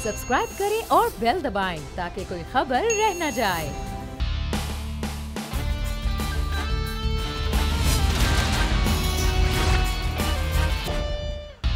Subscribe करें और bell दबाएं ताकि कोई खबर रह न जाए।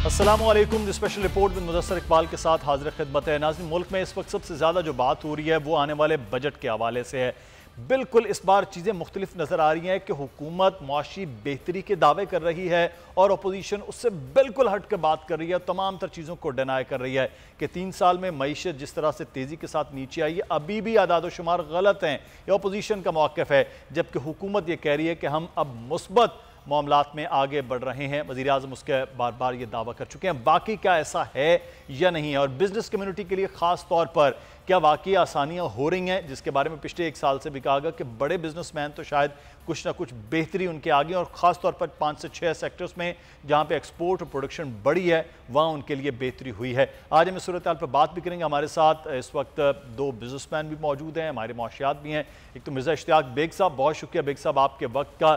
अस्सलामुअलैकुम। Special report with Mudassar Iqbal के साथ हाजिर खिदमत है। नाज़रीन, मुल्क में इस वक्त सबसे ज़्यादा जो बात हो रही है वो आने वाले बजट के हवाले से है। बिल्कुल इस बार चीज़ें मुख्तलिफ नज़र आ रही हैं कि हुकूमत मुआशी बेहतरी के दावे कर रही है और अपोजिशन उससे बिल्कुल हट कर बात कर रही है, तमाम तर चीज़ों को डिनाई कर रही है कि 3 साल में मईशत जिस तरह से तेज़ी के साथ नीचे आई है अभी भी आदाद शुमार गलत हैं। यह अपोजिशन का मौक़िफ़ है, जबकि हुकूमत ये कह रही है कि हम अब मुस्बत मामलात में आगे बढ़ रहे हैं। वज़ीर आज़म उसके बार बार ये दावा कर चुके हैं। बाकी क्या ऐसा है या नहीं है, और बिजनेस कम्युनिटी के लिए ख़ास तौर पर क्या वाकई आसानियाँ हो रही हैं, जिसके बारे में पिछले 1 साल से भी कहा गया कि बड़े बिजनेसमैन तो शायद कुछ ना कुछ बेहतरी उनके आगे, और ख़ास तौर पर 5 से 6 सेक्टर्स में जहाँ पे एक्सपोर्ट और प्रोडक्शन बढ़ी है वहाँ उनके लिए बेहतरी हुई है। आज हम इस सूरत हाल पर बात भी करेंगे। हमारे साथ इस वक्त 2 बिजनेसमैन भी मौजूद हैं, हमारे मुआशियात भी हैं। एक तो मिर्ज़ा इश्तियाक बेग साहब, बहुत शुक्रिया बेग साहब आपके वक्त का।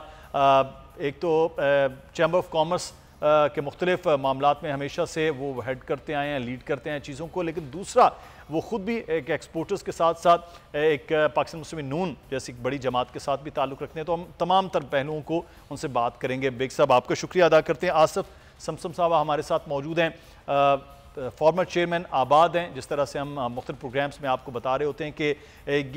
एक तो चैम्बर ऑफ कॉमर्स के मुख्तलिफ मामलात में हमेशा से वो हेड करते आए हैं, लीड करते हैं चीज़ों को, लेकिन दूसरा वो ख़ुद भी एक एक्सपोर्टर्स के साथ साथ एक पाकिस्तान मुस्लिम नून जैसी बड़ी जमात के साथ भी ताल्लुक़ रखते हैं। तो हम तमाम तर पहलुओं को उनसे बात करेंगे। बेग साहब आपका शुक्रिया अदा करते हैं। आसिफ समसम साहब हमारे साथ मौजूद हैं, फॉर्मर चेयरमैन आबाद हैं। जिस तरह से हम मुख्तलिफ प्रोग्राम्स में आपको बता रहे होते हैं कि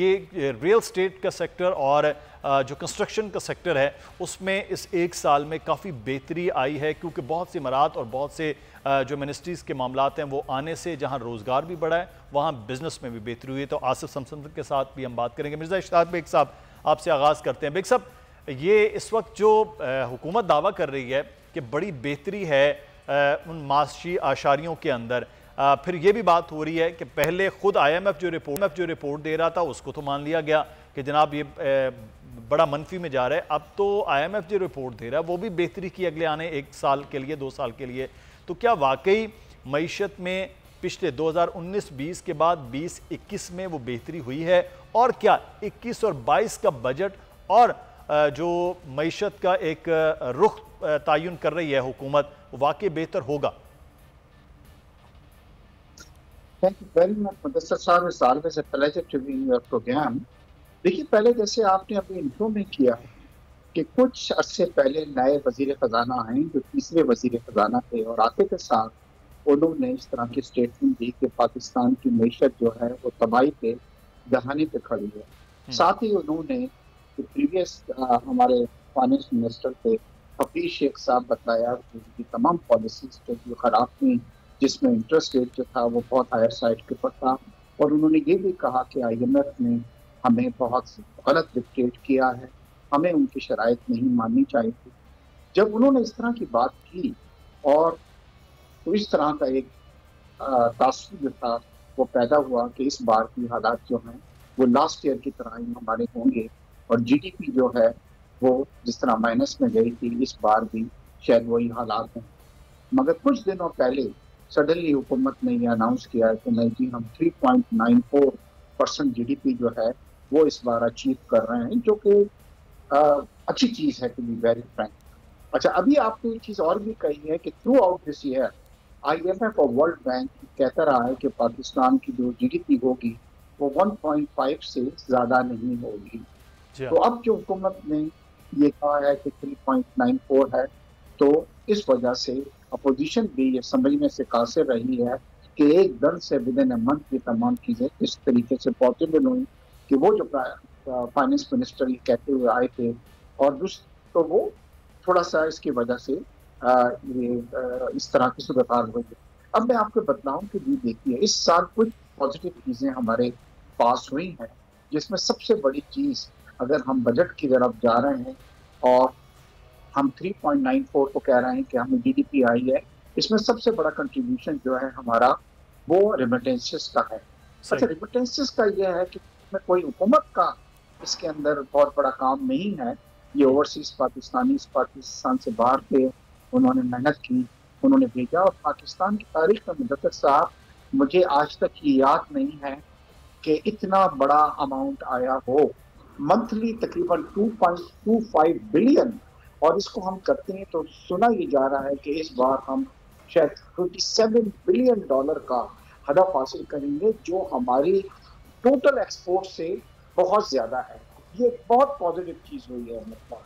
ये रियल स्टेट का सेक्टर और जो कंस्ट्रक्शन का सेक्टर है उसमें इस 1 साल में काफ़ी बेहतरी आई है, क्योंकि बहुत सी इमारात और बहुत से जो मिनिस्ट्रीज़ के मामलात हैं वो आने से जहाँ रोज़गार भी बढ़ा है वहाँ बिज़नेस में भी बेहतरी हुई है। तो आसिफ समसम के साथ भी हम बात करेंगे। मिर्ज़ा इश्तियाक बेग साहब आपसे आगाज़ करते हैं। बेग साहब, ये इस वक्त जो हुकूमत दावा कर रही है कि बड़ी बेहतरी है उन माशी आशारियों के अंदर, फिर ये भी बात हो रही है कि पहले खुद IMF जो रिपोर्ट दे रहा था उसको तो मान लिया गया कि जनाब ये बड़ा मनफी में जा रहा है। अब तो IMF जो रिपोर्ट दे रहा है वो भी बेहतरी की अगले आने 1 साल के लिए 2 साल के लिए। तो क्या वाकई मईशत में पिछले 2019-20 के बाद 20-21 में वो बेहतरी हुई है, और क्या 21 और 22 का बजट और जो मईशत का एक रुख तयन कर रही है हुकूमत वाकई बेहतर होगा? Thank you very much Mudassar साहब। It's always a pleasure to be in your programme. देखिए, पहले जैसे आपने अभी इंट्रो में किया कि कुछ अरसे पहले नए वजीर खजाना आए जो तीसरे वजीर खजाना थे, और आते के साथ उन्होंने इस तरह की स्टेटमेंट दी कि पाकिस्तान की मईशत जो है वो तबाही पे दहाने पे खड़ी है। साथ ही उन्होंने प्रीवियस हमारे फाइनेंस मिनिस्टर थे हफीज शेख साहब बताया कि उनकी तमाम पॉलिसीज जो खराब थी, जिसमें इंटरेस्ट रेट जो था वो बहुत हायर साइड के ऊपर था, और उन्होंने ये भी कहा कि IMF ने हमें बहुत गलत डिक्टेट किया है, हमें उनकी शराइत नहीं माननी चाहिए थी। जब उन्होंने इस तरह की बात की और तो इस तरह का एक तासुर जो था वो पैदा हुआ कि इस बार की हालात जो हैं वो लास्ट ईयर की तरह ही हमारे होंगे, और GDP जो है वो जिस तरह माइनस में गई थी इस बार भी शायद वही हालात हैं। मगर कुछ दिनों पहले सडनली हुकूमत ने यह अनाउंस किया है कि नहीं जी, हम 3.94% GDP जो है वो इस बार अचीव कर रहे हैं, जो कि अच्छी चीज़ है टू बी वेरी फ्रैंक। अच्छा, अभी आपने एक चीज़ और भी कही है कि through out this year IMF और वर्ल्ड बैंक कहता रहा है कि पाकिस्तान की जो GDP होगी वो 1.5 से ज़्यादा नहीं होगी। तो अब जो हुकूमत ने ये कहा है कि 3.94 है, तो इस वजह से अपोजिशन भी ये समझने से कासिर रही है कि एकदम से विदिन अ मंथ ये तमाम चीज़ें इस तरीके से पॉसिबल हुई कि वो जो फाइनेंस मिनिस्टर ये कहते हुए आए थे, और तो वो थोड़ा सा इसकी वजह से इस तरह की सूरत हाल हुई है। अब मैं आपको बताऊं कि जी देखिए, इस साल कुछ पॉजिटिव चीज़ें हमारे पास हुई हैं, जिसमें सबसे बड़ी चीज़ अगर हम बजट की तरफ जा रहे हैं और हम 3.94 को कह रहे हैं कि हमें GDP आई है, इसमें सबसे बड़ा कंट्रीब्यूशन जो है हमारा वो रेमिटेंसेस का है। अच्छा, रेमिटेंसेस का यह है कि कोई हुकूमत का इसके अंदर बहुत बड़ा काम नहीं है। ये ओवरसीज पाकिस्तान से बाहर थे, उन्होंने मेहनत की, उन्होंने भेजा, और पाकिस्तान की तारीख में मुदस्सर साहब मुझे आज तक ये याद नहीं है कि इतना बड़ा अमाउंट आया हो। मंथली तकरीबन 2.25 बिलियन, और इसको हम करते हैं तो सुना ये जा रहा है कि इस बार हम शायद $27 बिलियन का हदफ हासिल करेंगे जो हमारी टोटल एक्सपोर्ट से बहुत ज्यादा है। ये बहुत पॉजिटिव चीज हुई है मतलब,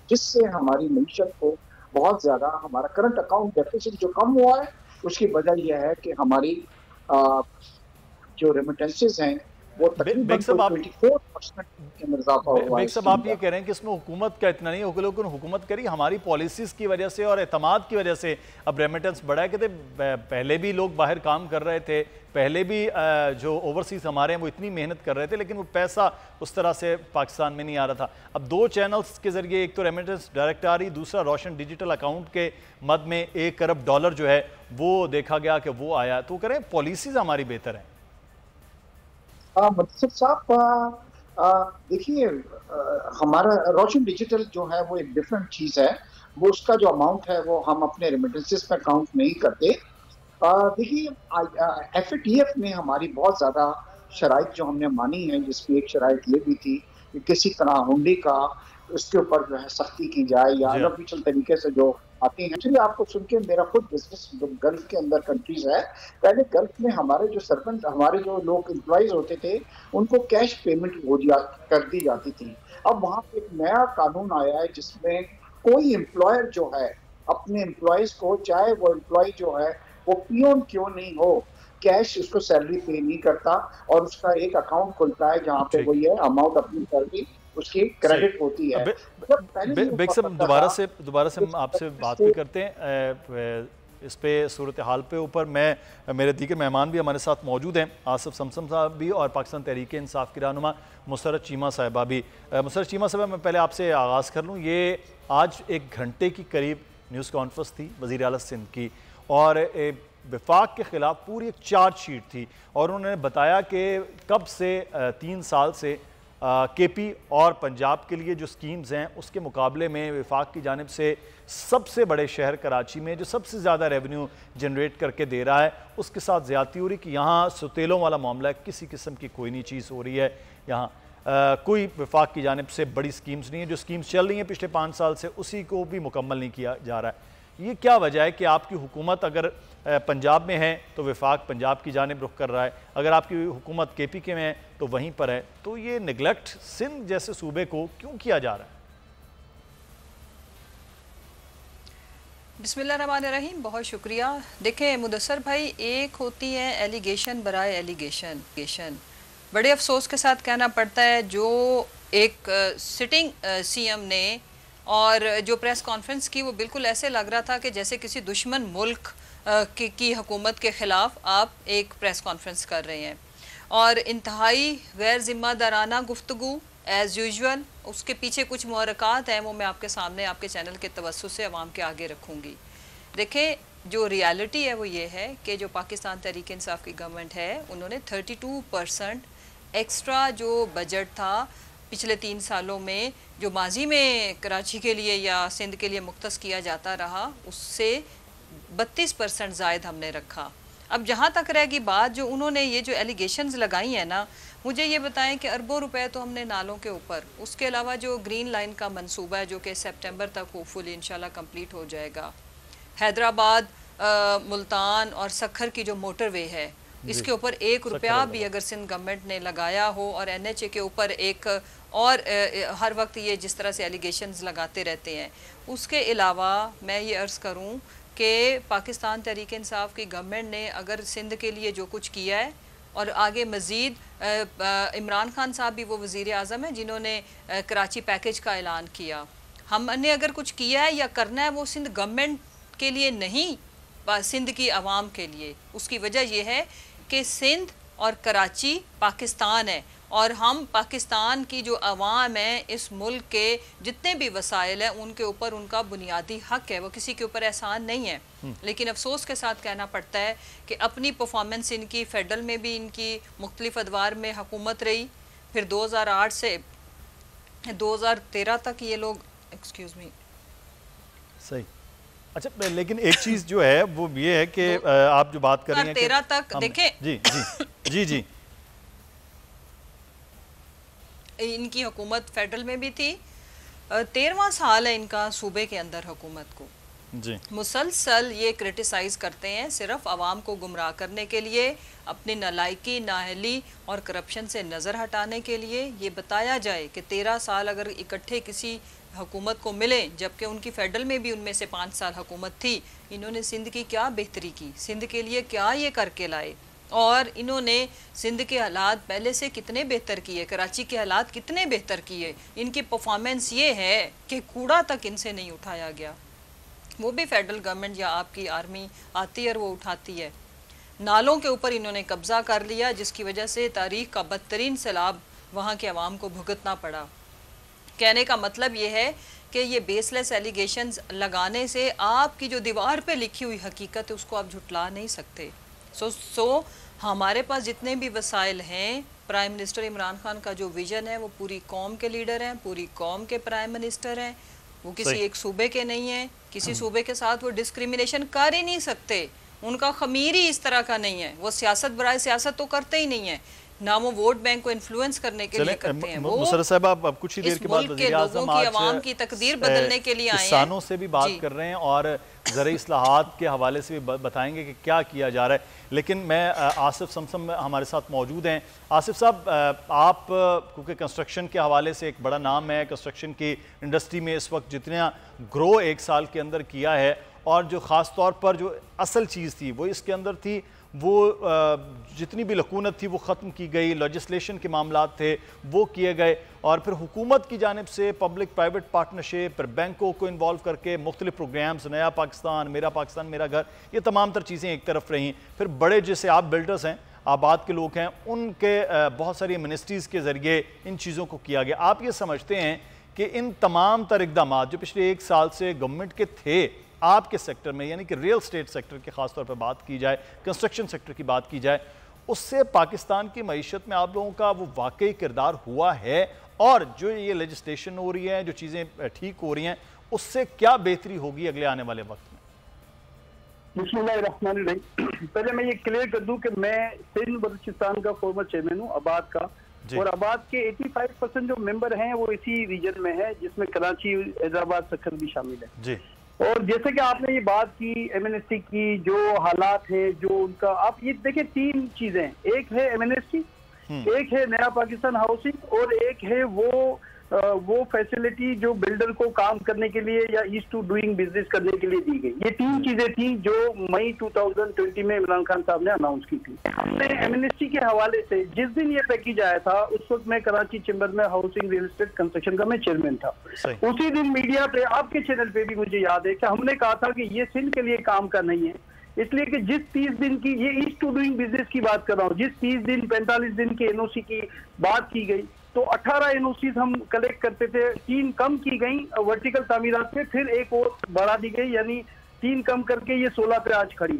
जिससे हमारी मीशत को बहुत ज्यादा, हमारा करंट अकाउंट डेफिसिट जो कम हुआ है उसकी वजह यह है कि हमारी जो रेमिटेंसेज हैं वो तकरीबन 24% के अंदर इजाफा हुआ है। बेग साहब, आप ये कह रहे हैं कि इसमें हुकूमत का इतना नहीं हो, लेकिन हुकूमत करी हमारी पॉलिसीज की वजह से और एतमाद की वजह से अब रेमिटेंस बढ़ा है। कहते पहले भी लोग बाहर काम कर रहे थे, पहले भी जो ओवरसीज हमारे हैं वो इतनी मेहनत कर रहे थे, लेकिन वो पैसा उस तरह से पाकिस्तान में नहीं आ रहा था। अब 2 चैनल्स के जरिए, एक तो रेमिटेंस डायरेक्ट आ रही, दूसरा रोशन डिजिटल अकाउंट के मद में $1 अरब जो है वो देखा गया कि वो आया। तो करें पॉलिसीज हमारी बेहतर है। मुदस्सिर साहब, देखिए, हमारा रोशन डिजिटल जो है वो एक डिफरेंट चीज है। वो उसका जो अमाउंट है वो हम अपने रेमिटेंसेस में काउंट नहीं करते। देखिए, FATF ने हमारी बहुत ज्यादा शराइत जो हमने मानी है, जिसमें एक शराइत ये भी थी कि किसी तरह हुंडी का उसके ऊपर जो है सख्ती की जाए या अनऑफिशियल तरीके से जो आती है। एक्चुअली आपको सुन के मेरा खुद बिजनेस गल्फ के अंदर कंट्रीज है, पहले गल्फ में हमारे जो सर्वेंट, हमारे जो लोग एम्प्लॉयज होते थे, उनको कैश पेमेंट कर दी जाती थी। अब वहां पे एक नया कानून आया है जिसमें कोई एम्प्लॉयर जो है अपने एम्प्लॉयज को, चाहे वो एम्प्लॉय जो है वो पियोन क्यों नहीं हो, कैश उसको सैलरी पे नहीं करता और उसका एक अकाउंट खुलता है जहाँ पे वो ये अमाउंट अपनी सैलरी उसकी क्रेडिट होती है। बेग साहब, दोबारा से हम आपसे बात भी करते हैं इस पे सूरत हाल पे ऊपर। मेरे दीगर मेहमान भी हमारे साथ मौजूद हैं, आसिफ समसम साहब भी और पाकिस्तान तहरीक इंसाफ की रहनुमा मुसर्रत चीमा साहिबा भी। मुसर्रत चीमा साहब, मैं पहले आपसे आगाज़ कर लूँ। ये आज 1 घंटे की करीब न्यूज़ कॉन्फ्रेंस थी वज़ीर आला सिंध की, और वफाक के ख़िलाफ़ पूरी एक चार्जशीट थी, और उन्होंने बताया कि कब से 3 साल से KP और पंजाब के लिए जो स्कीम्स हैं उसके मुकाबले में वफाक की जानिब से सबसे बड़े शहर कराची में जो सबसे ज़्यादा रेवेन्यू जनरेट करके दे रहा है, उसके साथ ज़्यादती हो रही कि यहाँ सुतेलों वाला मामला है, किसी किस्म की कोई नहीं चीज़ हो रही है। यहाँ कोई वफाक की जानिब से बड़ी स्कीम्स नहीं है, जो स्कीम्स चल रही हैं पिछले 5 साल से उसी को भी मुकम्मल नहीं किया जा रहा है। ये क्या वजह है कि आपकी हुकूमत अगर पंजाब में है तो वफाक पंजाब की जानिब रुख कर रहा है, अगर आपकी हुकूमत KP के में है तो वहीं पर है, तो ये निगलेक्ट सिंध जैसे सूबे को क्यों किया जा रहा है? बिस्मिल्लाहिर्रहमानिर्रहीम, बहुत शुक्रिया। देखें मुदस्सर भाई, एक होती है एलिगेशन बराए एलिगेशन। बड़े अफसोस के साथ कहना पड़ता है, जो एक सिटिंग CM ने और जो प्रेस कॉन्फ्रेंस की, वो बिल्कुल ऐसे लग रहा था कि जैसे किसी दुश्मन मुल्क की हुकूमत के ख़िलाफ़ आप एक प्रेस कॉन्फ्रेंस कर रहे हैं, और इंतहाई गैर ज़िम्मेदाराना गुफ्तगू एज़ यूजुअल। उसके पीछे कुछ मुहरक़ात हैं, वो मैं आपके सामने आपके चैनल के तवस्सुस से अवाम के आगे रखूँगी। देखें, जो रियलिटी है वो ये है कि जो पाकिस्तान तहरीक इंसाफ की गवर्नमेंट है, उन्होंने 32% एक्स्ट्रा जो बजट था पिछले 3 सालों में, जो माजी में कराची के लिए या सिंध के लिए मुख्तस किया जाता रहा, उससे 32% ज़ायद हमने रखा। अब जहाँ तक रहेगी बात, जो उन्होंने ये जो एलिगेशंस लगाई हैं ना, मुझे ये बताएं कि अरबों रुपए तो हमने नालों के ऊपर, उसके अलावा जो ग्रीन लाइन का मंसूबा है जो कि सितंबर तक होपफुली इंशाल्लाह कंप्लीट हो जाएगा, हैदराबाद मुल्तान और सखर की जो मोटरवे है, इसके ऊपर 1 रुपया भी अगर सिंध गवर्नमेंट ने लगाया हो, और NHA के ऊपर एक और हर वक्त ये जिस तरह से एलिगेशंस लगाते रहते हैं, उसके अलावा मैं ये अर्ज़ करूं कि पाकिस्तान तहरीक इंसाफ की गवर्नमेंट ने अगर सिंध के लिए जो कुछ किया है, और आगे मज़ीद इमरान खान साहब भी वो वज़ीर आज़म हैं जिन्होंने कराची पैकेज का ऐलान किया, हमने अगर कुछ किया है या करना है वो सिंध गवर्नमेंट के लिए नहीं, सिंध की आवाम के लिए। उसकी वजह यह है कि सिंध और कराची पाकिस्तान है, और हम पाकिस्तान की जो आवाम है, इस मुल्क के जितने भी वसाइल हैं उनके ऊपर उनका बुनियादी हक है, वो किसी के ऊपर एहसान नहीं है। लेकिन अफसोस के साथ कहना पड़ता है कि अपनी परफॉर्मेंस इनकी फेडरल में भी इनकी मुख्तलिफ अदवार में हुकूमत रही, फिर 2008 से 2013 तक ये लोग, एक्सक्यूज़ मी, सही। अच्छा, लेकिन एक चीज़ जो है वो ये है कि आप जो बात कर रही हैं 2013 तक देखें, जी इनकी हुकूमत फेडरल में भी थी, 13वां साल है इनका सूबे के अंदर हुकूमत को। जी। मुसलसल ये क्रिटिसाइज करते हैं सिर्फ आवाम को गुमराह करने के लिए, अपनी नालायकी, नाअहली और करप्शन से नज़र हटाने के लिए। ये बताया जाए कि 13 साल अगर इकट्ठे किसी हुकूमत को मिले, जबकि उनकी फेडरल में भी उनमें से 5 साल हुकूमत थी, इन्होंने सिंध की क्या बेहतरी की, सिंध के लिए क्या ये करके लाए, और इन्होंने सिंध के हालात पहले से कितने बेहतर किए, कराची के हालात कितने बेहतर किए। इनकी परफॉर्मेंस ये है कि कूड़ा तक इनसे नहीं उठाया गया, वो भी फेडरल गवर्नमेंट या आपकी आर्मी आती है और वो उठाती है। नालों के ऊपर इन्होंने कब्जा कर लिया, जिसकी वजह से तारीख का बदतरीन सैलाब वहाँ के अवाम को भुगतना पड़ा। कहने का मतलब ये है कि ये बेसलेस एलिगेशंस लगाने से आपकी जो दीवार पे लिखी हुई हकीकत है उसको आप झुटला नहीं सकते। सो हमारे पास जितने भी वसाइल हैं, प्राइम मिनिस्टर इमरान खान का जो विजन है वो पूरी कौम के लीडर हैं, पूरी कौम के प्राइम मिनिस्टर हैं, वो किसी एक सूबे के नहीं हैं। किसी सूबे के साथ वो डिस्क्रिमिनेशन कर ही नहीं सकते, उनका खमीर ही इस तरह का नहीं है। वो सियासत बराए सियासत तो करते ही नहीं है, ना वो वोट बैंक को इन्फ्लुएंस करने के लिए करते हैं। वो मुशर्रफ साहब अब कुछ ही देर के बाद वज़ीर आज़म की आवाम की तकदीर बदलने के लिए आए हैं। किसानों से भी बात कर रहे हैं और ज़रूरी इस्लाहात के हवाले से भी बताएंगे कि क्या किया जा रहा है। लेकिन मैं आसिफ समसम हमारे साथ मौजूद हैं। आसिफ साहब, आप क्योंकि कंस्ट्रक्शन के हवाले से एक बड़ा नाम है, कंस्ट्रक्शन की इंडस्ट्री में इस वक्त जितना ग्रो एक साल के अंदर किया है, और जो ख़ास तौर पर जो असल चीज़ थी वो इसके अंदर थी, वो जितनी भी लकूनत थी वो ख़त्म की गई, लेजिस्लेशन के मामलात थे वो किए गए, और फिर हुकूमत की जानिब से पब्लिक प्राइवेट पार्टनरशिप, फिर बैंकों को इन्वॉल्व करके मुख्तलिफ प्रोग्राम्स, नया पाकिस्तान, मेरा घर, ये तमाम तर चीज़ें एक तरफ रहीं। फिर बड़े जैसे आप बिल्डर्स हैं, आबाद के लोग हैं, उनके बहुत सारी मिनिस्ट्रीज़ के ज़रिए इन चीज़ों को किया गया। आप ये समझते हैं कि इन तमाम तर इक़दामात जो पिछले 1 साल से गवर्नमेंट के थे आपके सेक्टर में, यानी कि रियल स्टेट सेक्टर की ख़ास तौर पर बात की जाए, कंस्ट्रक्शन सेक्टर की बात की जाए, उससे पाकिस्तान की मईशत में आप लोगों का वो वाकई किरदार हुआ है, और जो ये लेजिस्लेशन हो रही है, जो चीज़ें ठीक हो रही हैं, उससे क्या बेहतरी होगी अगले आने वाले वक्त में? बिस्मिल्लाहिर्रहमानिर्रहीम। पहले मैं ये क्लियर कर दूं कि मैं सिंध बलूचिस्तान का फॉर्मर चेयरमैन हूँ, आबाद का, और आबाद के 85% जो मेंबर हैं वो इसी रीजन में है, जिसमें कराची, हैदराबाद, सखर भी शामिल है जी। और जैसे कि आपने ये बात की एमएनएसटी की, जो हालात है, जो उनका, आप ये देखिए 3 चीजें, एक है एमएनएसटी, एक है नया पाकिस्तान हाउसिंग, और एक है वो फैसिलिटी जो बिल्डर को काम करने के लिए या ईज टू डूइंग बिजनेस करने के लिए दी गई। ये 3 चीजें थी जो मई 2020 में इमरान खान साहब ने अनाउंस की थी। हमने एमएनएसटी के हवाले से जिस दिन ये पैकेज आया था, उस वक्त मैं कराची चैम्बर में हाउसिंग रियल एस्टेट कंस्ट्रक्शन का मैं चेयरमैन था। उसी दिन मीडिया पे, आपके चैनल पे भी मुझे याद है कि हमने कहा था कि ये सिंध के लिए काम का नहीं है, इसलिए कि जिस 30 दिन की, ये ईज टू डूइंग बिजनेस की बात कर रहा हूँ, जिस 30 दिन 45 दिन के एनओसी की बात की गई, तो 18 एनओसीज हम कलेक्ट करते थे, 3 कम की गई वर्टिकल तामीरात पे, फिर एक और बढ़ा दी गई, यानी 3 कम करके ये 16 पे आज खड़ी।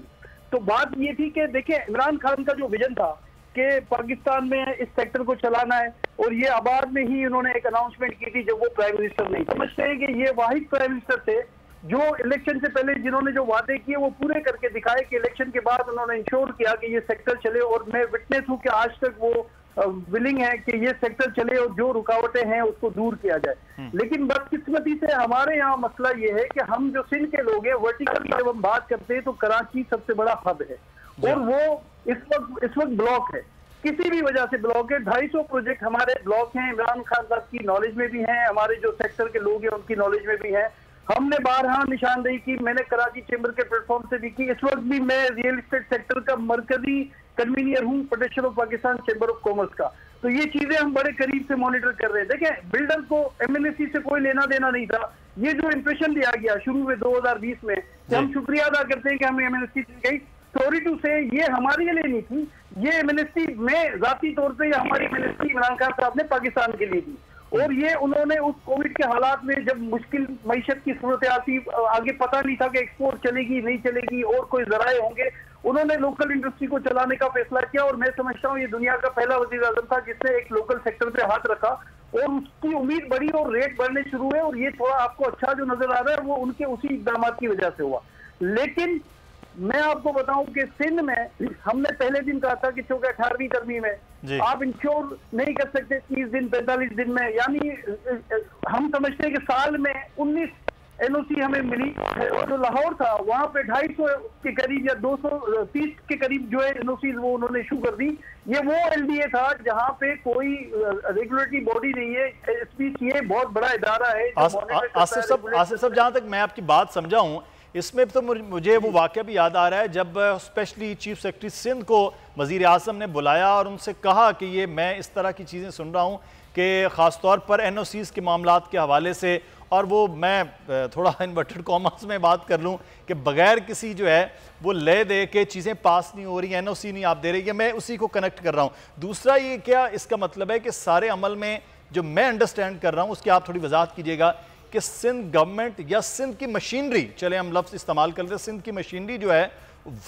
तो बात ये थी कि देखिए, इमरान खान का जो विजन था कि पाकिस्तान में इस सेक्टर को चलाना है, और ये आबाद में ही इन्होंने एक अनाउंसमेंट की थी जब वो प्राइम मिनिस्टर नहीं। समझते हैं कि ये वाहिद प्राइम मिनिस्टर थे जो इलेक्शन से पहले जिन्होंने जो वादे किए वो पूरे करके दिखाए, कि इलेक्शन के बाद उन्होंने इंश्योर किया कि ये सेक्टर चले, और मैं विटनेस हूँ कि आज तक वो विलिंग है कि ये सेक्टर चले और जो रुकावटें हैं उसको दूर किया जाए। लेकिन बदकिस्मती से हमारे यहाँ मसला ये है कि हम जो सिंध के लोग हैं, वर्टिकल की जब हम बात करते हैं तो कराची सबसे बड़ा हब है, और वो इस वक्त ब्लॉक है, किसी भी वजह से ब्लॉक है। 250 प्रोजेक्ट हमारे ब्लॉक हैं, इमरान खान साहब की नॉलेज में भी हैं, हमारे जो सेक्टर के लोग हैं उनकी नॉलेज में भी हैं। हमने बारहा निशानदेही की, मैंने कराची चैम्बर के प्लेटफॉर्म से भी की। इस वक्त भी मैं रियल एस्टेट सेक्टर का मरकजी कन्वीनियर हूँ federation of Pakistan chamber of commerce का। तो ये चीजें हम बड़े करीब से मॉनिटर कर रहे हैं। देखें, बिल्डर को एमएनएससी से कोई लेना देना नहीं था। ये जो इंप्रेशन दिया गया शुरू में 2020 में, हम शुक्रिया अदा करते हैं कि हमें एमएनएससी दी गई। सॉरी टू से, ये हमारे लिए नहीं थी, ये एमएनएससी में जाती तौर पर हमारी एमएनएससी इमरान खान साहब ने पाकिस्तान के लिए दी। और ये उन्होंने उस कोविड के हालात में जब मुश्किल मईशत की सूरत आती, आगे पता नहीं था कि एक्सपोर्ट चलेगी नहीं चलेगी और कोई जराए होंगे, उन्होंने लोकल इंडस्ट्री को चलाने का फैसला किया। और मैं समझता हूँ ये दुनिया का पहला वजीर आजम था जिसने एक लोकल सेक्टर पे हाथ रखा, और उसकी उम्मीद बढ़ी और रेट बढ़ने शुरू हुए। और ये थोड़ा आपको अच्छा जो नजर आ रहा है वो उनके उसी इकदाम की वजह से हुआ। लेकिन मैं आपको बताऊं कि सिंध में हमने पहले दिन कहा था कि चूंकि 18वीं गर्मी में आप इंश्योर नहीं कर सकते 30 दिन 45 दिन में, यानी हम समझते हैं कि साल में 19 एनओसी हमें मिली। और जो लाहौर था वहाँ पे 250 के करीब या 230 के करीब जो है एनओसी वो उन्होंने इशू कर दी। ये वो एलडीए था जहाँ पे कोई रेगुलेटरी बॉडी नहीं है। एसपीसीए बहुत बड़ा इदारा है। आसिफ साहब, जहाँ तक मैं आपकी बात समझा हूँ, इसमें तो मुझे वो वाक़या भी याद आ रहा है जब स्पेशली चीफ सेक्रेटरी सिंध को वज़ीर आज़म ने बुलाया और उनसे कहा कि ये मैं इस तरह की चीज़ें सुन रहा हूँ कि ख़ास तौर पर एनओसीज़ के मामलात के हवाले से, और वो मैं थोड़ा इन्वर्टेड कॉमर्स में बात कर लूँ कि बग़ैर किसी जो है वो ले दे के चीज़ें पास नहीं हो रही, एनओसी नहीं आप दे रही है, मैं उसी को कनेक्ट कर रहा हूँ। दूसरा ये क्या इसका मतलब है कि सारे अमल में जो मैं अंडरस्टैंड कर रहा हूँ उसकी आप थोड़ी वजाहत कीजिएगा कि सिंध गवर्नमेंट या सिंध की मशीनरी, चले हम लफ्ज़ इस्तेमाल कर रहे हैं, सिंध की मशीनरी जो है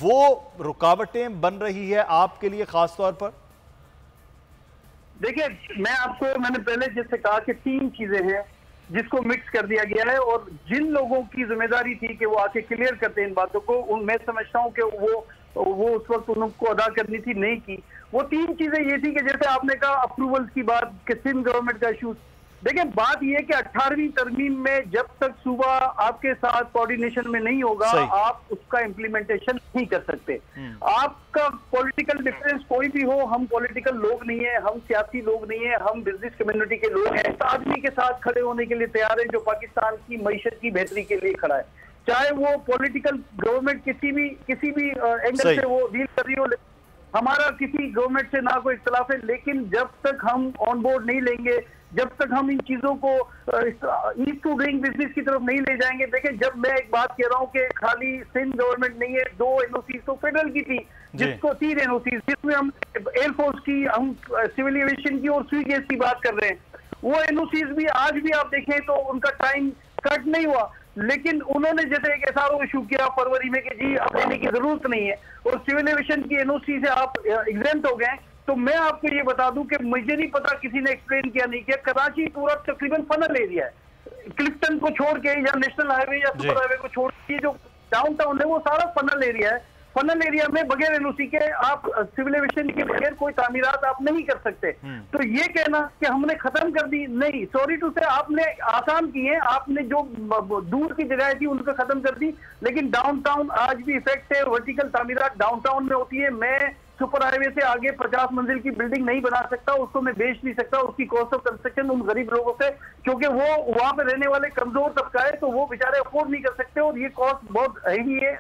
वो रुकावटें बन रही है आपके लिए ख़ास तौर पर? देखिए, मैंने पहले जैसे कहा कि 3 चीजें हैं जिसको मिक्स कर दिया गया है, और जिन लोगों की जिम्मेदारी थी कि वो आके क्लियर करते हैं इन बातों को, मैं समझता हूँ कि वो उस वक्त उनको अदा करनी थी, नहीं की। वो 3 चीजें ये थी कि जैसे आपने कहा अप्रूवल्स की बात कि सिंध गवर्नमेंट का इशू। देखिए, बात यह है कि 18वीं तरमीम में जब तक सूबा आपके साथ कोऑर्डिनेशन में नहीं होगा आप उसका इम्प्लीमेंटेशन नहीं कर सकते। आपका पॉलिटिकल डिफरेंस कोई भी हो, हम पॉलिटिकल लोग नहीं है, हम सियासी लोग नहीं है, हम बिजनेस कम्युनिटी के लोग हैं। आदमी के साथ खड़े होने के लिए तैयार है जो पाकिस्तान की मईशत की बेहतरी के लिए खड़ा है, चाहे वो पॉलिटिकल गवर्नमेंट किसी भी एंगल से वो डील कर रही हो। हमारा किसी गवर्नमेंट से ना कोई इख्तलाफ है, लेकिन जब तक हम ऑन बोर्ड नहीं लेंगे, जब तक हम इन चीजों को ईज टू डूइंग बिजनेस की तरफ नहीं ले जाएंगे। देखें, जब मैं एक बात कह रहा हूँ कि खाली सिंध गवर्नमेंट नहीं है, 2 एनओसी तो फेडरल की थी, जिसको 3 एनओसी, जिसमें हम एयरफोर्स की, हम सिविल एविएशन की और स्वीगेस की बात कर रहे हैं। वो एनओसीज भी आज भी आप देखें तो उनका टाइम कट नहीं हुआ, लेकिन उन्होंने जैसे एक एसआरओ इशू किया फरवरी में कि जी अब देने की जरूरत नहीं है, और सिविल एविएशन की एनओसी से आप एग्जेम्प्ट हो गए। तो मैं आपको ये बता दूं कि मुझे नहीं पता किसी ने एक्सप्लेन किया नहीं किया, कराची पूरा तकरीबन फनल एरिया है। क्लिफ्टन को छोड़ के या नेशनल हाईवे या सुपर हाईवे को छोड़ के जो डाउनटाउन है वो सारा फनल एरिया है। फनल एरिया में बगैर एनओसी के आप सिविल एविएशन के बगैर कोई तामीरात आप नहीं कर सकते। तो ये कहना कि हमने खत्म कर दी, नहीं, सॉरी टू से, आपने आसान किए, आपने जो दूर की जगह थी उनको खत्म कर दी, लेकिन डाउनटाउन आज भी इफेक्ट है। वर्टिकल तामीरात डाउनटाउन में होती है। मैं सुपर हाईवे से आगे 50 मंजिल की बिल्डिंग नहीं बना सकता, उसको मैं बेच नहीं सकता, उसकी कॉस्ट ऑफ कंस्ट्रक्शन उन गरीब लोगों से, क्योंकि वो वहां पे रहने वाले कमजोर तबका है, तो वो बेचारे अफोर्ड नहीं कर सकते, और ये कॉस्ट बहुत हैवी है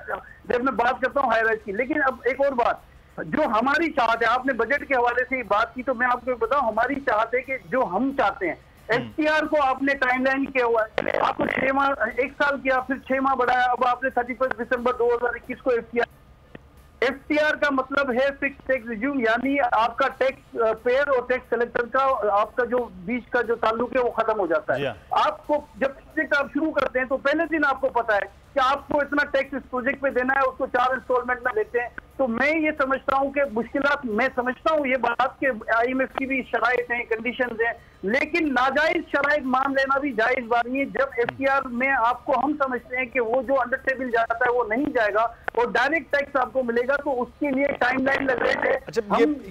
जब मैं बात करता हूँ हाई राइज की। लेकिन अब एक और बात, जो हमारी चाहत है, आपने बजट के हवाले से बात की, तो मैं आपको बताऊं हमारी चाहत है कि जो हम चाहते हैं, एफटीआर को आपने टाइमलाइन किया हुआ है, आपको 6 माह, 1 साल किया, फिर 6 माह बढ़ाया, अब आपने 31 दिसंबर 2021 को एफटीआर का मतलब है फिक्स टैक्स रिज्यूम, यानी आपका टैक्स पेयर और टैक्स कलेक्टर का आपका जो बीच का जो ताल्लुक है वो खत्म हो जाता है। आपको जब प्रोजेक्ट आप शुरू करते हैं तो पहले दिन आपको पता है कि आपको इतना टैक्स इस प्रोजेक्ट पे देना है, उसको 4 इंस्टॉलमेंट में लेते हैं। तो मैं ये समझता हूँ कि मुश्किलात, मैं समझता हूँ ये बात के आईएमएफ की भी शराइत हैं, कंडीशंस हैं, लेकिन नाजायज शराइत मान लेना भी जायज बात नहीं है। जब एफटीआर में आपको हम समझते हैं कि वो जो अंडर टेबल जाता है वो नहीं जाएगा और डायरेक्ट टैक्स आपको मिलेगा, तो उसके लिए टाइमलाइन लग रहे थे। अच्छा,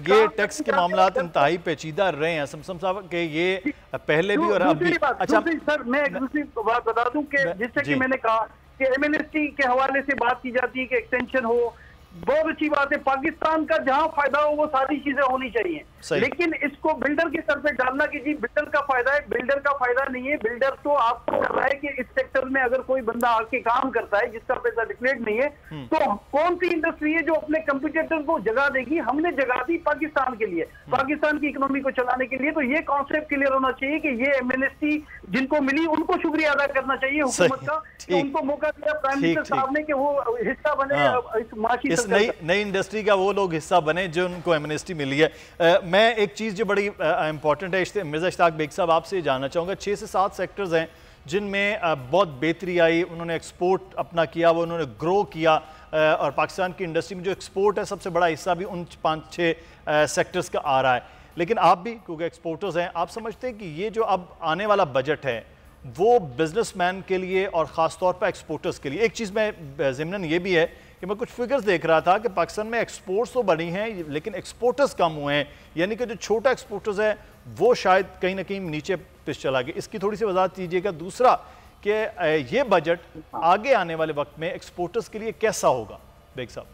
ये टैक्स के मामलात इंतहाई पेचीदा रहे हैं समसम साहब के, ये पहले भी और अब भी। अच्छा सर, मैं एक दूसरी बात बता दूं कि जिससे कि मैंने कहा कि एमएनएसटी के हवाले से बात की जाती है कि एक्सटेंशन हो, बहुत अच्छी बात है। पाकिस्तान का जहां फायदा हो वो सारी चीजें होनी चाहिए, लेकिन इसको बिल्डर के सर पे डालना कि जी बिल्डर का फायदा है, बिल्डर का फायदा नहीं है। बिल्डर तो आपको कर रहा है कि इस सेक्टर में अगर कोई बंदा आके काम करता है जिसका पैसा डिक्लेयर नहीं है, तो कौन सी इंडस्ट्री है जो अपने कंपटीटर को जगह देगी? हमने जगह दी पाकिस्तान के लिए, पाकिस्तान की इकोनॉमी को चलाने के लिए। तो ये कॉन्सेप्ट क्लियर होना चाहिए कि ये एमएनएसटी जिनको मिली उनको शुक्रिया अदा करना चाहिए हुकूमत का, कि उनको मौका दिया प्राइम मिनिस्टर साहब ने कि वो हिस्सा बने इस माशी नई इंडस्ट्री का, वो लोग हिस्सा बने जो उनको एमनेस्टी मिली है। मैं एक चीज़ जो बड़ी इंपॉर्टेंट है, मिर्ज़ा इश्ताक बेग साहब आपसे जानना चाहूँगा, 6 से 7 सेक्टर्स हैं जिनमें बहुत बेहतरी आई, उन्होंने एक्सपोर्ट अपना किया, वो उन्होंने ग्रो किया, और पाकिस्तान की इंडस्ट्री में जो एक्सपोर्ट है सबसे बड़ा हिस्सा भी उन 5-6 सेक्टर्स का आ रहा है। लेकिन आप भी क्योंकि एक्सपोर्टर्स हैं, आप समझते हैं कि ये जो अब आने वाला बजट है वो बिजनेसमैन के लिए और ख़ास तौर पर एक्सपोर्टर्स के लिए, एक चीज़ में ज़िम्नन ये भी है कि मैं कुछ फिगर्स देख रहा था कि पाकिस्तान में एक्सपोर्ट्स तो बढ़ी हैं लेकिन एक्सपोर्टर्स कम हुए हैं, यानी कि जो छोटा एक्सपोर्टर्स है वो शायद कहीं ना कहीं नीचे पिस चला गया। इसकी थोड़ी सी वजाहत कीजिएगा। दूसरा कि ये बजट आगे आने वाले वक्त में एक्सपोर्टर्स के लिए कैसा होगा? बेग साहब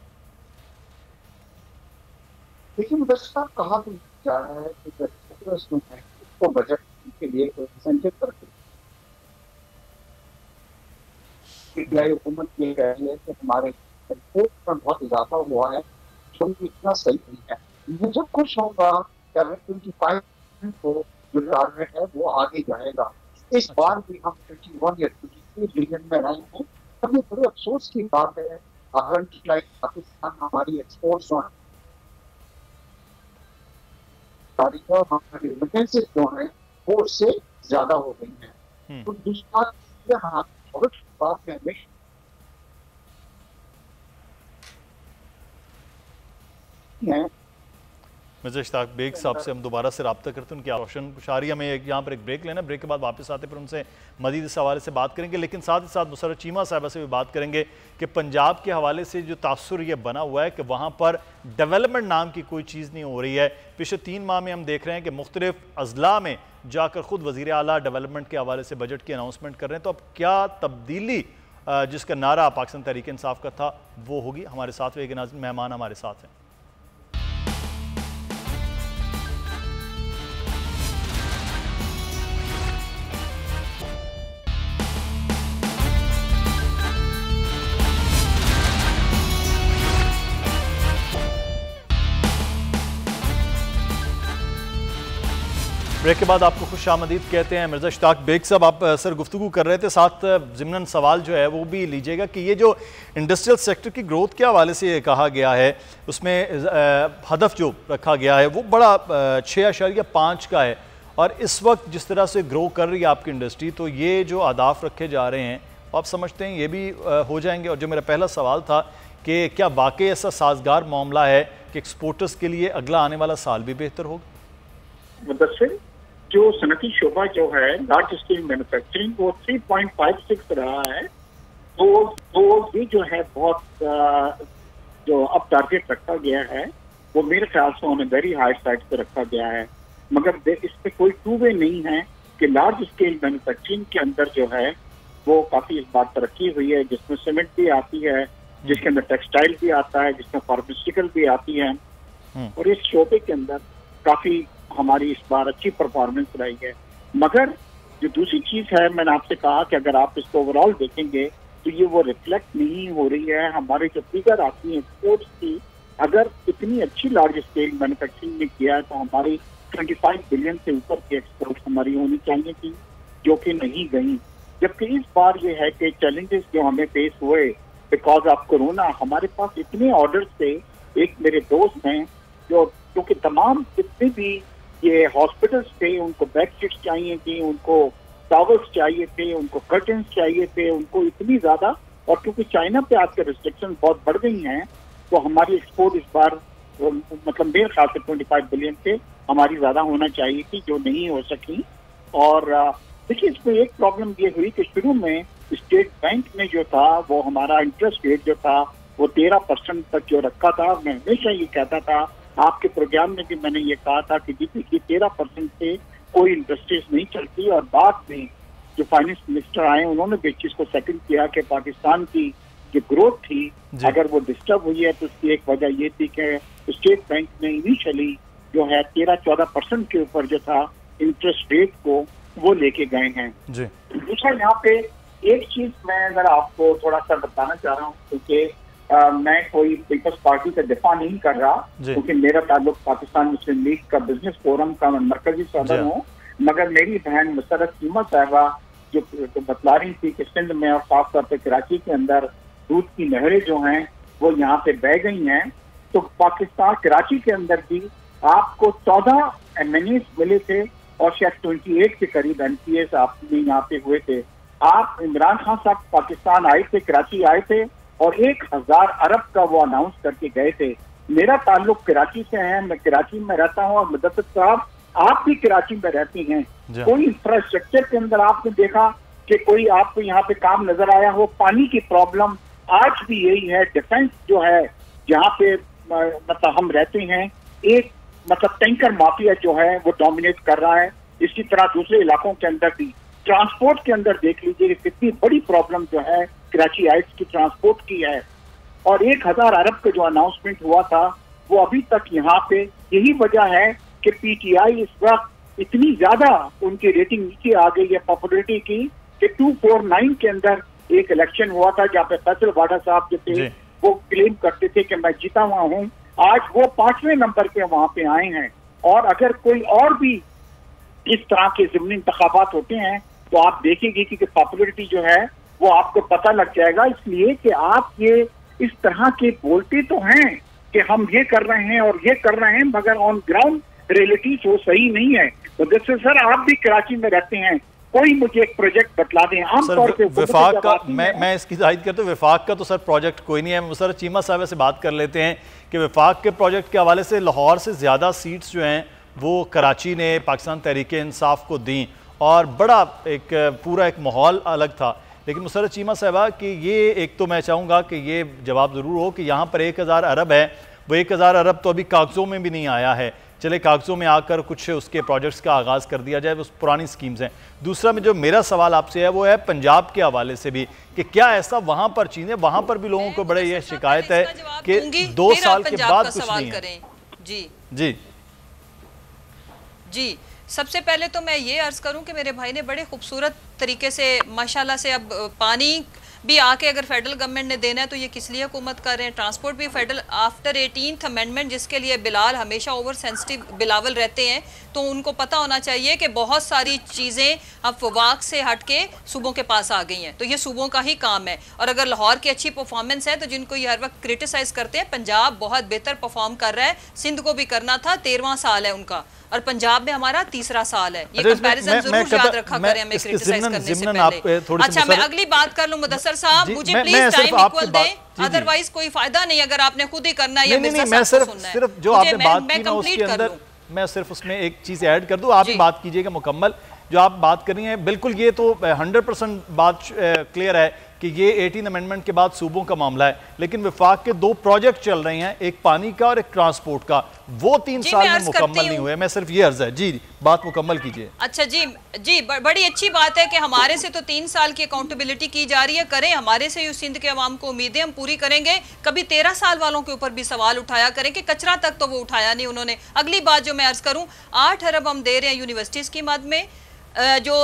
देखिए, मुदस्सिर साहब कहा तो जा रहा है कि एक्सपोर्टर्स जो है उसको बजट के लिए कोई इंसेंटिव करके हुकूमत ये कह रही है कि हमारे एक्सपोर्ट पर बहुत इजाफा हुआ है, जो कि इतना सही नहीं है। मैं जब खुश होगा कि 25 को जो टारगेट है वो आगे जाएगा। इस बार भी हम 21 या 23 बिलियन में रहे हैं। अब ये बड़े अफसोस की बात है, पाकिस्तान हमारी एक्सपोर्ट्स हमारी रेमिटेंसेस जो है वो उससे ज्यादा हो गई हैं। तो दूसरा यहाँ बहुत बात है मिर्ज़ा इश्ताक बेग साहब से हम दोबारा से रब्ता करते हैं, उनकी रोशन कुछ आ रही है। हमें यहाँ पर एक ब्रेक लेना, ब्रेक के बाद वापस आते फिर उनसे मज़ीद इस हवाले से बात करेंगे। लेकिन साथ ही साथ मुसर्रत चीमा साहिबा से भी बात करेंगे कि पंजाब के हवाले से जो तासुर ये बना हुआ है कि वहाँ पर डेवलपमेंट नाम की कोई चीज़ नहीं हो रही है। पिछले 3 माह में हम देख रहे हैं कि मुख्तलिफ अजला में जाकर ख़ुद वज़ीर आला डेवलपमेंट के हवाले से बजट की अनाउंसमेंट कर रहे हैं। तो अब क्या तब्दीली जिसका नारा पाकिस्तान तहरीक इंसाफ का था वो होगी? हमारे साथ एक नाज़रीन मेहमान हमारे साथ हैं। ब्रेक के बाद आपको खुश आमदीद कहते हैं। मिर्ज़ा इश्ताक बेग साहब, आप सर गुफ्तगू कर रहे थे, साथ ज़िमनन सवाल जो है वो भी लीजिएगा कि ये जो इंडस्ट्रियल सेक्टर की ग्रोथ के हवाले से ये कहा गया है, उसमें हदफ जो रखा गया है वो बड़ा 6.5 का है, और इस वक्त जिस तरह से ग्रो कर रही है आपकी इंडस्ट्री, तो ये जो अहदाफ रखे जा रहे हैं आप समझते हैं ये भी हो जाएंगे? और जो मेरा पहला सवाल था कि क्या वाकई ऐसा साजगार मामला है कि एक्सपोर्टर्स के लिए अगला आने वाला साल भी बेहतर होगा? मुदस्सिर, जो सनती शोबा जो है लार्ज स्केल मैन्युफैक्चरिंग वो 3.56 रहा है, तो ये जो है बहुत जो अब टारगेट रखा गया है वो मेरे ख्याल से उन्हें वेरी हाई साइड पे रखा गया है। मगर इस पे कोई टू वे नहीं है कि लार्ज स्केल मैन्युफैक्चरिंग के अंदर जो है वो काफी इस बात तरक्की हुई है, जिसमें सीमेंट भी आती है, जिसके अंदर टेक्सटाइल भी आता है, जिसमें फार्मास्यूटिकल भी आती है, और इस शोबे के अंदर काफी हमारी इस बार अच्छी परफॉर्मेंस रही है। मगर जो दूसरी चीज है, मैंने आपसे कहा कि अगर आप इसको ओवरऑल देखेंगे तो ये वो रिफ्लेक्ट नहीं हो रही है। हमारे जो फिगर आती है एक्सपोर्ट्स की, अगर इतनी अच्छी लार्ज स्केल मैन्युफैक्चरिंग में किया है तो हमारी 25 बिलियन से ऊपर की एक्सपोर्ट हमारी होनी चाहिए थी, जो कि नहीं गई। जबकि इस बार ये है कि चैलेंजेस जो हमें फेस हुए बिकॉज ऑफ कोरोना, हमारे पास इतने ऑर्डर्स थे। एक मेरे दोस्त हैं जो कि तमाम जितने भी ये हॉस्पिटल्स थे उनको बेडशीट्स चाहिए थी, उनको टॉवल्स चाहिए थे, उनको कर्टन्स चाहिए थे, उनको इतनी ज्यादा, और क्योंकि चाइना पे आज के रिस्ट्रिक्शन बहुत बढ़ गई हैं तो हमारी एक्सपोर्ट इस बार मतलब मेरे ख्याल से 25 बिलियन से हमारी ज्यादा होना चाहिए थी, जो नहीं हो सकी। और देखिए, इसमें एक प्रॉब्लम ये हुई कि शुरू में स्टेट बैंक ने जो था वो हमारा इंटरेस्ट रेट जो था वो 13% तक जो रखा था। मैं हमेशा ये कहता था, आपके प्रोग्राम में भी मैंने ये कहा था कि देखिए 13% से कोई इंडस्ट्रीज नहीं चलती, और बाद में जो फाइनेंस मिनिस्टर आए उन्होंने भी चीज को सेकंड किया कि पाकिस्तान की जो ग्रोथ थी अगर वो डिस्टर्ब हुई है तो उसकी एक वजह ये थी कि स्टेट बैंक ने इनिशियली जो है 13-14% के ऊपर जो था इंटरेस्ट रेट को वो लेके गए हैं। दूसरा यहाँ पे एक चीज मैं अगर आपको थोड़ा सा बताना चाह रहा हूँ, क्योंकि मैं कोई पीपल्स पार्टी का दिफा नहीं कर रहा, क्योंकि मेरा ताल्लुक पाकिस्तान मुस्लिम लीग का बिजनेस फोरम का मरकजी सदर हूँ। मगर मेरी बहन मुसर्रत चीमा साहिबा जो बतला रही थी कि सिंध में और खासतौर पर कराची के अंदर दूध की नहरें जो हैं वो यहाँ पे बह गई हैं, तो पाकिस्तान कराची के अंदर भी आपको 14 MNAs मिले थे और शायद 28 के करीब MPAs आपने यहाँ पे हुए थे। आप इमरान खान साहब पाकिस्तान आए थे, कराची आए थे और 1000 अरब का वो अनाउंस करके गए थे। मेरा ताल्लुक कराची से है, मैं कराची में रहता हूँ, और मुदस्सिर साहब आप भी कराची में रहती हैं। कोई इंफ्रास्ट्रक्चर के अंदर आपने देखा कि कोई आपको यहाँ पे काम नजर आया हो? पानी की प्रॉब्लम आज भी यही है। डिफेंस जो है जहाँ पे मतलब हम रहते हैं, एक मतलब टैंकर माफिया जो है वो डोमिनेट कर रहा है। इसी तरह दूसरे इलाकों के अंदर भी ट्रांसपोर्ट के अंदर देख लीजिए कि कितनी बड़ी प्रॉब्लम जो है कराची हाइट्स की ट्रांसपोर्ट की है। और 1000 अरब का जो अनाउंसमेंट हुआ था वो अभी तक यहाँ पे, यही वजह है कि पीटीआई इस वक्त इतनी ज्यादा उनकी रेटिंग नीचे आ गई है पॉपुलरिटी की कि 249 के अंदर एक इलेक्शन हुआ था जहाँ पे फैसल वाडा साहब जो थे वो क्लेम करते थे कि मैं जीता हुआ हूँ, आज वो 5वें नंबर पे वहां पे आए हैं। और अगर कोई और भी इस तरह के ज़िमनी इंतखाबात होते हैं तो आप देखेंगे कि पॉपुलरिटी जो है वो आपको पता लग जाएगा। इसलिए कि आप ये इस तरह के बोलते तो हैं कि हम ये कर रहे हैं और ये कर रहे हैं, मगर ऑन ग्राउंड रियलिटीज वो सही नहीं है। तो जैसे सर आप भी कराची में रहते हैं, कोई मुझे एक प्रोजेक्ट बतला दें। आमतौर पे विफाक का मैं इसकी जाहिर करता हूँ, विफाक का तो सर प्रोजेक्ट कोई नहीं है। सर चीमा साहब से बात कर लेते हैं कि विफाक के प्रोजेक्ट के हवाले से लाहौर से ज़्यादा सीट्स जो हैं वो कराची ने पाकिस्तान तहरीक इंसाफ को दी और बड़ा एक पूरा एक माहौल अलग था। लेकिन मुसर्रत चीमा साहबा कि ये एक तो मैं चाहूँगा कि ये जवाब ज़रूर हो कि यहाँ पर 1000 अरब है, वो 1000 अरब तो अभी कागज़ों में भी नहीं आया है। चले कागज़ों में आकर कुछ उसके प्रोजेक्ट्स का आगाज़ कर दिया जाए, उस पुरानी स्कीम्स हैं। दूसरा में जो मेरा सवाल आपसे है वो है पंजाब के हवाले से भी कि क्या ऐसा वहाँ पर चीज़ें, वहाँ पर भी लोगों को बड़े ये शिकायत है कि 2 साल के बाद कुछ नहीं है। जी जी जी, सबसे पहले तो मैं ये अर्ज करूं कि मेरे भाई ने बड़े खूबसूरत तरीके से माशाल्लाह से, अब पानी भी आके अगर फेडरल गवर्नमेंट ने देना है तो ये किस लिए हुकूमत कर रहे हैं, ट्रांसपोर्ट भी फेडरल आफ्टर 18th अमेंडमेंट, जिसके लिए बिलाल हमेशा ओवर सेंसिटिव बिलावल रहते हैं, तो उनको पता होना चाहिए कि बहुत सारी चीज़ें अब वफाक से हट के सूबों के पास आ गई हैं, तो ये सूबों का ही काम है। और अगर लाहौर की अच्छी परफॉर्मेंस है तो जिनको ये हर वक्त क्रिटिसाइज करते हैं, पंजाब बहुत बेहतर परफॉर्म कर रहा है, सिंध को भी करना था, 13वां साल है उनका, और पंजाब में हमारा 3रा साल है। ये कंपैरिजन जरूर याद रखा करें हमें क्रिटिसाइज करने से पहले। अच्छा, मैं अगली बात कर लूं मुदस्सर साहब, मुझे प्लीज टाइम इक्वल दें, अदरवाइज कोई फायदा नहीं अगर आपने खुद ही करना है या मिर्जा साहब को सुनना है। सिर्फ जो आपने बात की ना उसके अंदर मैं सिर्फ उसमें एक चीज ऐड कर दूं, आप ही बात कीजिएगा मुकम्मल। जो आप बात कर रही हैं बिल्कुल ये तो 100% बात क्लियर है कि ये 18 अमेंडमेंट के बाद सूबों का मामला है, लेकिन विफाक के 2 प्रोजेक्ट चल रहे हैं, एक पानी का और एक ट्रांसपोर्ट का, वो 3 साल में मुकम्मल नहीं हुए। मैं सिर्फ ये अर्ज है। जी बात मुकम्मल कीजिए। अच्छा जी, बड़ी अच्छी बात है कि हमारे से तो 3 साल की अकाउंटेबिलिटी की जा रही है, करें, हमारे से ही सिंध के अवाम को उम्मीदें हम पूरी करेंगे। कभी 13 साल वालों के ऊपर भी सवाल उठाया करें कि कचरा तक तो वो उठाया नहीं उन्होंने। अगली बात जो मैं अर्ज करूँ, 8 अरब हम दे रहे हैं यूनिवर्सिटीज की मद में, जो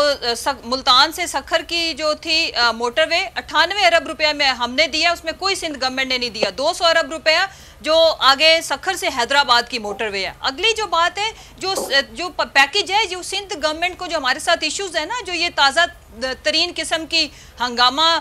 मुल्तान से सखर की जो थी मोटरवे 98 अरब रुपया में हमने दिया, उसमें कोई सिंध गवर्नमेंट ने नहीं दिया। 200 अरब रुपया जो आगे सखर से हैदराबाद की मोटरवे है। अगली जो बात है, जो पैकेज है, जो सिंध गवर्नमेंट को जो हमारे साथ इश्यूज है ना, जो ये ताज़ा तरीन किस्म की हंगामा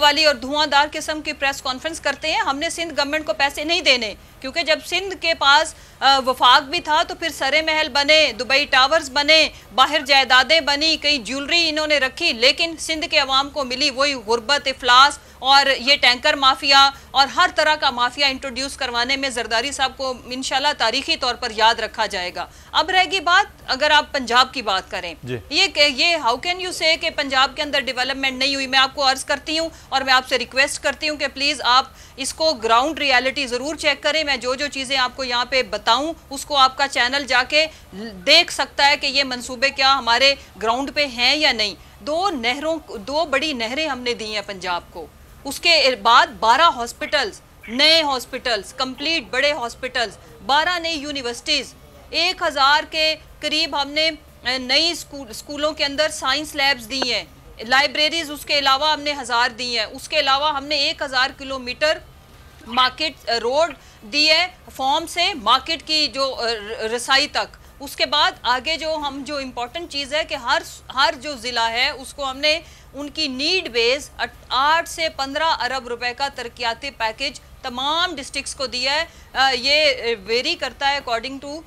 वाली और धुआंधार किस्म की प्रेस कॉन्फ्रेंस करते हैं, हमने सिंध गवर्नमेंट को पैसे नहीं देने, क्योंकि जब सिंध के पास वफाक भी था तो फिर सरे महल बने, दुबई टावर्स बने, बाहर जायदादें बनी, कई ज्वेलरी इन्होंने रखी, लेकिन सिंध के अवाम को मिली वही गुर्बत, इफलास और ये टैंकर माफिया और हर तरह का माफिया इंट्रोड्यूस करवाने में जरदारी साहब को इंशाल्लाह तारीखी तौर पर याद रखा जाएगा। अब रहेगी बात, अगर आप पंजाब की बात करें, ये हाउ कैन यू से कि पंजाब के अंदर डेवलपमेंट नहीं हुई। मैं आपको अर्ज करती हूँ और मैं आपसे रिक्वेस्ट करती हूँ कि प्लीज आप इसको ग्राउंड रियलिटी जरूर चेक करें। मैं जो चीजें आपको यहाँ पे बताऊं उसको आपका चैनल जाके देख सकता है कि ये मंसूबे क्या हमारे ग्राउंड पे हैं या नहीं। 2 बड़ी नहरें हमने दी हैं पंजाब को, उसके बाद 12 हॉस्पिटल्स, नए हॉस्पिटल्स, कंप्लीट बड़े हॉस्पिटल्स, 12 नई यूनिवर्सिटीज, 1000 के करीब हमने नई स्कूलों के अंदर साइंस लैब्स दी हैं, लाइब्रेरीज उसके अलावा हमने 1000 दी हैं, उसके अलावा हमने 1000 किलोमीटर मार्केट रोड दी है, फॉर्म से मार्केट की जो रसाई तक। उसके बाद आगे जो इम्पोर्टेंट चीज़ है कि हर जो ज़िला है उसको हमने उनकी नीड बेस 8 से 15 अरब रुपए का तरक्याती पैकेज तमाम डिस्ट्रिक्ट्स को दिया है। ये वेरी करता है अकॉर्डिंग टू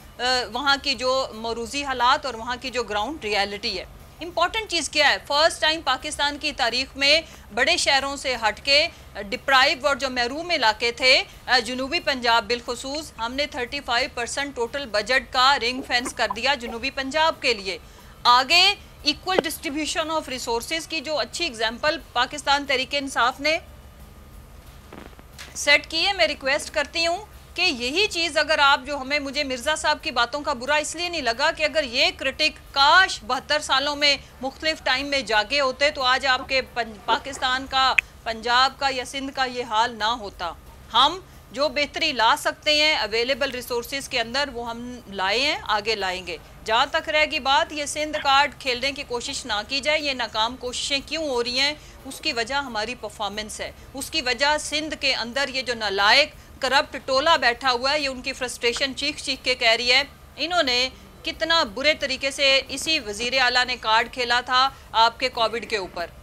वहाँ की जो मौरूजी हालात और वहाँ की जो ग्राउंड रियलिटी है। इम्पॉर्टेंट चीज़ क्या है, फर्स्ट टाइम पाकिस्तान की तारीख में बड़े शहरों से हटके डिप्राइव और जो महरूम इलाके थे जनूबी पंजाब बिलखुसूस, हमने 35% टोटल बजट का रिंग फेंस कर दिया जनूबी पंजाब के लिए। आगे इक्वल डिस्ट्रीब्यूशन ऑफ रिसोर्सेज की जो अच्छी एग्जांपल पाकिस्तान तहरीक इंसाफ ने सेट की है, मैं रिक्वेस्ट करती हूँ कि यही चीज अगर आप जो मुझे मिर्जा साहब की बातों का बुरा इसलिए नहीं लगा कि अगर ये क्रिटिक काश 72 सालों में मुख्तलिफ टाइम में जागे होते तो आज आपके पाकिस्तान का, पंजाब का या सिंध का ये हाल ना होता। हम जो बेहतरी ला सकते हैं अवेलेबल रिसोर्सेज के अंदर वो हम लाए हैं, आगे लाएंगे। जहाँ तक रहेगी बात ये सिंध कार्ड खेलने की कोशिश ना की जाए, ये नाकाम कोशिशें क्यों हो रही हैं, उसकी वजह हमारी परफॉर्मेंस है। उसकी वजह सिंध के अंदर ये जो नालायक करप्ट टोला बैठा हुआ है, ये उनकी फ्रस्ट्रेशन चीख चीख के कह रही है। इन्होंने कितना बुरे तरीके से इसी वजीर आला ने कार्ड खेला था आपके कोविड के ऊपर।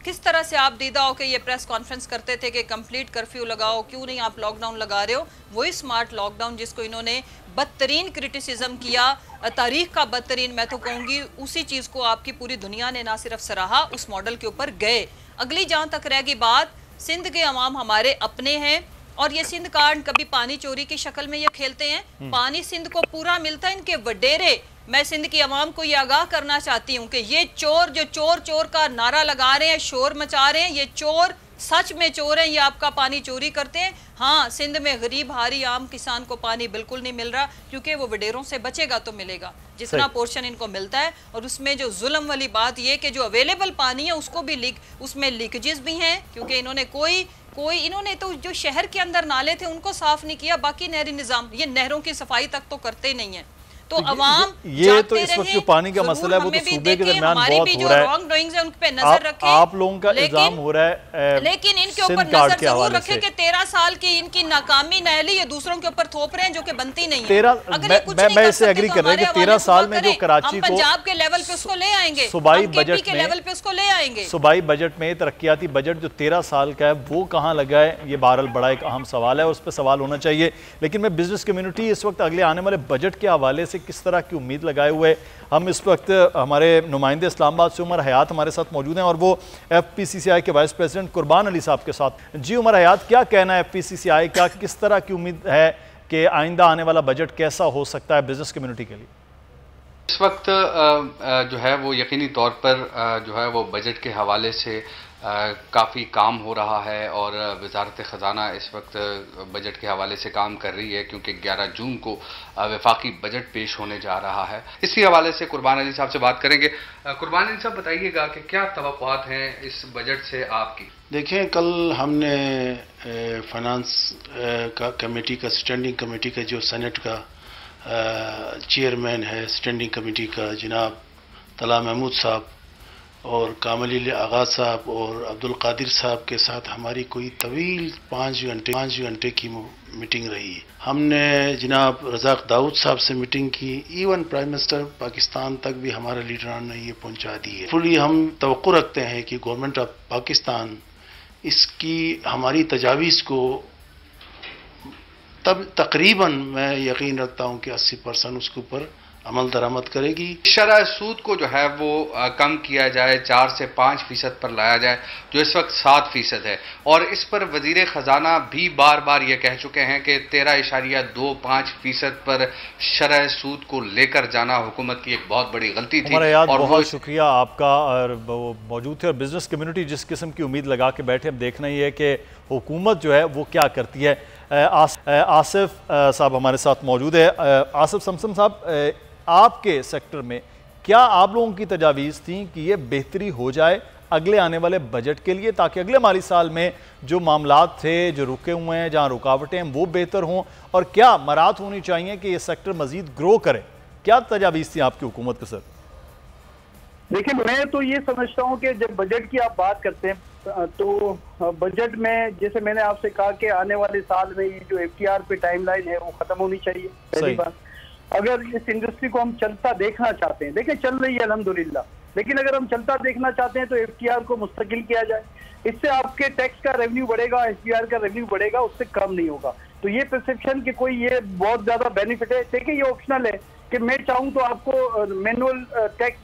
किस तरह से आप दीदा हो के ये प्रेस कॉन्फ्रेंस करते थे कि कंप्लीट कर्फ्यू लगाओ, क्यों नहीं आप लॉकडाउन लगा रहे हो। वही स्मार्ट लॉकडाउन जिसको इन्होंने बदतरीन क्रिटिसिज्म किया, तारीख का बदतरीन, मैं तो कहूँगी उसी चीज़ को आपकी पूरी दुनिया ने ना सिर्फ सराहा, उस मॉडल के ऊपर गए। अगली जहाँ तक रहेगी बात, सिंध के अवाम हमारे अपने हैं और ये सिंध कार्ड कभी पानी चोरी की शक्ल में ये खेलते हैं। पानी सिंध को पूरा मिलता है, इनके वडेरे। मैं सिंध की आवाम को ये आगाह करना चाहती हूँ कि ये चोर जो चोर चोर का नारा लगा रहे हैं, शोर मचा रहे हैं, ये चोर सच में चोर हैं, ये आपका पानी चोरी करते हैं। हाँ, सिंध में गरीब हारी आम किसान को पानी बिल्कुल नहीं मिल रहा, क्योंकि वो वडेरों से बचेगा तो मिलेगा जितना पोर्शन इनको मिलता है। और उसमें जो जुल्म वाली बात ये कि जो अवेलेबल पानी है उसको भी उसमें लीकेजेस भी हैं, क्योंकि इन्होंने इन्होंने तो जो शहर के अंदर नाले थे उनको साफ नहीं किया, बाकी नहरी निजाम, ये नहरों की सफाई तक तो करते ही नहीं है। तो अवाम ये तो इस वक्त जो पानी का मसला है वो तो सूबे के दरमियान बहुत हो रहा है, उन पे नजर रखें। आप लोगों का इल्जाम हो रहा है, लेकिन इनके ऊपर नजर जरूर रखें कि 13 साल की इनकी नाकामी नहली ये दूसरों के ऊपर थोप रहे हैं, जो कि बनती नहीं है। मैं इससे एग्री कर रहा हूं कि 13 साल में जो कराची को पंजाब के लेवल पे उसको ले आएंगे, सूबाई बजट के लेवल पे उसको ले आएंगे। सूबाई बजट में तरक्याती बजट जो 13 साल का है वो कहाँ लगा है, ये बहरहाल बड़ा एक अहम सवाल है, उस पर सवाल होना चाहिए। लेकिन मैं बिजनेस कम्युनिटी इस वक्त अगले आने वाले बजट के हवाले से किस तरह की उम्मीद लगाए हुए, हम इस वक्त हमारे नुमाइंदे इस्लामाबाद से उमर हयात हमारे साथ मौजूद हैं और वो FPCCI के वाइस प्रेसिडेंट कुर्बान अली साहब के साथ। जी उमर हयात, क्या कहना है FPCCI का, किस तरह की उम्मीद है कि आइंदा आने वाला बजट कैसा हो सकता है बिजनेस कम्युनिटी के लिए? इस वक्त जो है वो यकीनी तौर पर जो है वो बजट के हवाले से काफ़ी काम हो रहा है और वजारत ख़जाना इस वक्त बजट के हवाले से काम कर रही है, क्योंकि 11 जून को वफाकी बजट पेश होने जा रहा है। इसी हवाले से कुर्बान अली साहब से बात करेंगे। कुर्बान अली साहब, बताइएगा कि क्या तवक्कुआत हैं इस बजट से आपकी? देखें, कल हमने फाइनेंस का कमेटी का, स्टैंडिंग कमेटी का, जो सेनेट का चेयरमैन है स्टैंडिंग कमेटी का जनाब तला महमूद साहब और कामली आगाज साहब और अब्दुल कादिर साहब के साथ हमारी कोई तवील 5 घंटे की मीटिंग रही। हमने जनाब रज़ाक दाऊद साहब से मीटिंग की, इवन प्राइम मिनिस्टर पाकिस्तान तक भी हमारे लीडरान ने ये पहुंचा दी है। फुली हम तवक्को रखते हैं कि गवर्नमेंट ऑफ पाकिस्तान इसकी हमारी तजावीज़ को तब तकरीबन मैं यकीन रखता हूँ कि 80% उसके ऊपर अमल दरामद करेगी। शरह सूद को जो है वो कम किया जाए, 4 से 5% पर लाया जाए, जो इस वक्त 7% है। और इस पर वजीर ख़जाना भी बार बार ये कह चुके हैं कि 13.25% पर शरह सूद को लेकर जाना हुकूमत की एक बहुत बड़ी गलती थी। और बहुत शुक्रिया आपका, और वो मौजूद थे। और बिजनेस कम्युनिटी जिस किस्म की उम्मीद लगा के बैठे, अब देखना ही है कि हुकूमत जो है वो क्या करती है। आसिफ साहब हमारे साथ मौजूद है। आसिफ समसम साहब, आपके सेक्टर में क्या आप लोगों की तजावीज़ थी कि ये बेहतरी हो जाए अगले आने वाले बजट के लिए, ताकि अगले माली साल में जो मामलात थे, जो रुके हुए हैं, जहां रुकावटें हैं, वो बेहतर हों, और क्या मराहत होनी चाहिए कि ये सेक्टर मजीद ग्रो करे? क्या तजावीज़ थी आपकी हुकूमत के सर? देखिए, मैं तो ये समझता हूँ कि जब बजट की आप बात करते हैं तो बजट में, जैसे मैंने आपसे कहा कि आने वाले साल में ये जो FTR पे टाइमलाइन है वो खत्म होनी चाहिए, पहली बात। अगर इस इंडस्ट्री को हम चलता देखना चाहते हैं, देखिए चल रही है अल्हम्दुलिल्लाह, लेकिन अगर हम चलता देखना चाहते हैं तो FTR को मुस्तकिल किया जाए। इससे आपके टैक्स का रेवेन्यू बढ़ेगा, FTR का रेवेन्यू बढ़ेगा, उससे कम नहीं होगा। तो ये परसेप्शन कि कोई ये बहुत ज्यादा बेनिफिट है, देखिए ये ऑप्शनल है कि मैं चाहूँ तो आपको मैनुअल टैक्स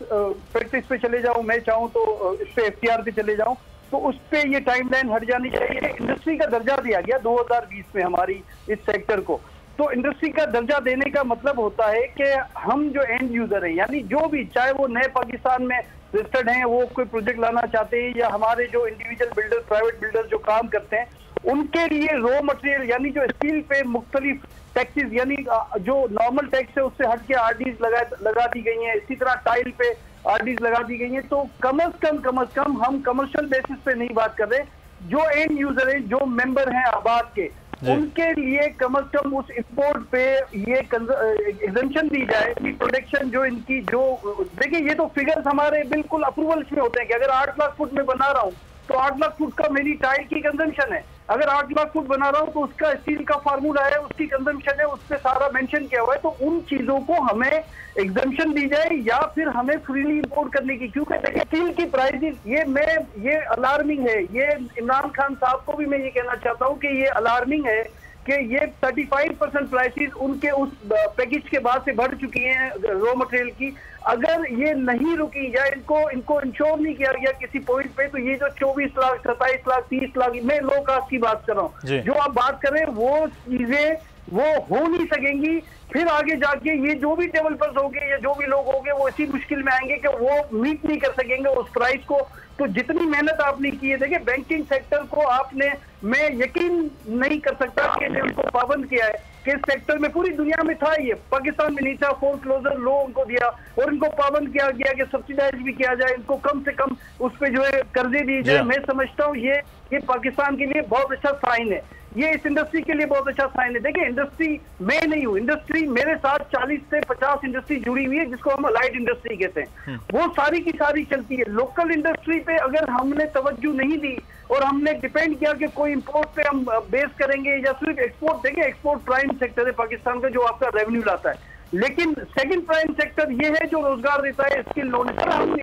प्रैक्टिस पे चले जाऊँ, मैं चाहूँ तो इस पे FTR पे चले जाऊँ, तो उस पे ये टाइमलाइन हट जानी चाहिए। इंडस्ट्री का दर्जा दिया गया 2020 में हमारी इस सेक्टर को, तो इंडस्ट्री का दर्जा देने का मतलब होता है कि हम जो एंड यूजर हैं, यानी जो भी, चाहे वो नए पाकिस्तान में रजिस्टर्ड हैं, वो कोई प्रोजेक्ट लाना चाहते हैं, या हमारे जो इंडिविजुअल बिल्डर, प्राइवेट बिल्डर जो काम करते हैं, उनके लिए रॉ मटेरियल यानी जो स्टील पे मुख्तलिफ टैक्सेस, यानी जो नॉर्मल टैक्स है उससे हट के आरडीज लगा दी गई हैं। इसी तरह टाइल पे आरडीज लगा दी गई हैं। तो कम अज कम हम कमर्शियल बेसिस पे नहीं बात कर रहे, जो एंड यूजर हैं, जो मेंबर हैं आबाद के, उनके लिए कम अज कम उस इंपोर्ट पे ये एग्जेम्पशन दी जाए कि प्रोडक्शन जो इनकी, जो देखिए ये तो फिगर्स हमारे बिल्कुल अप्रूवल्स में होते हैं कि अगर 8 लाख फुट में बना रहा हूँ तो 8 लाख फुट का मेरी टाइल की कंजम्पशन है, अगर 8 लाख फुट बना रहा हूँ तो उसका स्टील का फार्मूला है, उसकी कंजम्पशन है, उस पर सारा मेंशन किया हुआ है। तो उन चीजों को हमें एग्जम्पशन दी जाए या फिर हमें फ्रीली इंपोर्ट करने की, क्योंकि देखिए स्टील की प्राइसेस ये अलार्मिंग है। ये इमरान खान साहब को भी मैं ये कहना चाहता हूँ कि ये अलार्मिंग है कि ये 35% प्राइसेस उनके उस पैकेज के बाद से बढ़ चुकी हैं रॉ मटेरियल की। अगर ये नहीं रुकी या इनको इंश्योर नहीं किया गया किसी पॉइंट पे, तो ये जो 24 लाख 27 लाख 30 लाख, मैं लो कास्ट की बात कर रहा हूँ, जो आप बात कर रहे हैं वो चीजें वो हो नहीं सकेंगी। फिर आगे जाके ये जो भी डेवलपर्स होंगे या जो भी लोग होंगे वो इसी मुश्किल में आएंगे कि वो मीट नहीं कर सकेंगे उस प्राइस को। तो जितनी मेहनत आपने की है, देखिए बैंकिंग सेक्टर को आपने, मैं यकीन नहीं कर सकता कि उनको पाबंद किया है कि इस सेक्टर में पूरी दुनिया में था, ये पाकिस्तान में नहीं था। फोरक्लोजर लो उनको दिया और इनको पाबंद किया गया कि सब्सिडाइज भी किया जाए, इनको कम से कम उस पर जो है कर्जे दिए जाए। मैं समझता हूँ ये पाकिस्तान के लिए बहुत अच्छा साइन है, ये इस इंडस्ट्री के लिए बहुत अच्छा साइन है। देखिए इंडस्ट्री मैं नहीं हूँ, इंडस्ट्री मेरे साथ 40 से 50 इंडस्ट्री जुड़ी हुई है जिसको हम अलाइड इंडस्ट्री कहते हैं, वो सारी की सारी चलती है। लोकल इंडस्ट्री पे अगर हमने तवज्जो नहीं दी और हमने डिपेंड किया कि कोई इंपोर्ट पे हम बेस करेंगे या सिर्फ एक्सपोर्ट, देंगे एक्सपोर्ट प्राइम सेक्टर है पाकिस्तान का जो आपका रेवेन्यू लाता है, लेकिन सेकंड प्राइम सेक्टर ये है जो रोजगार देता है, स्किल लोन। हम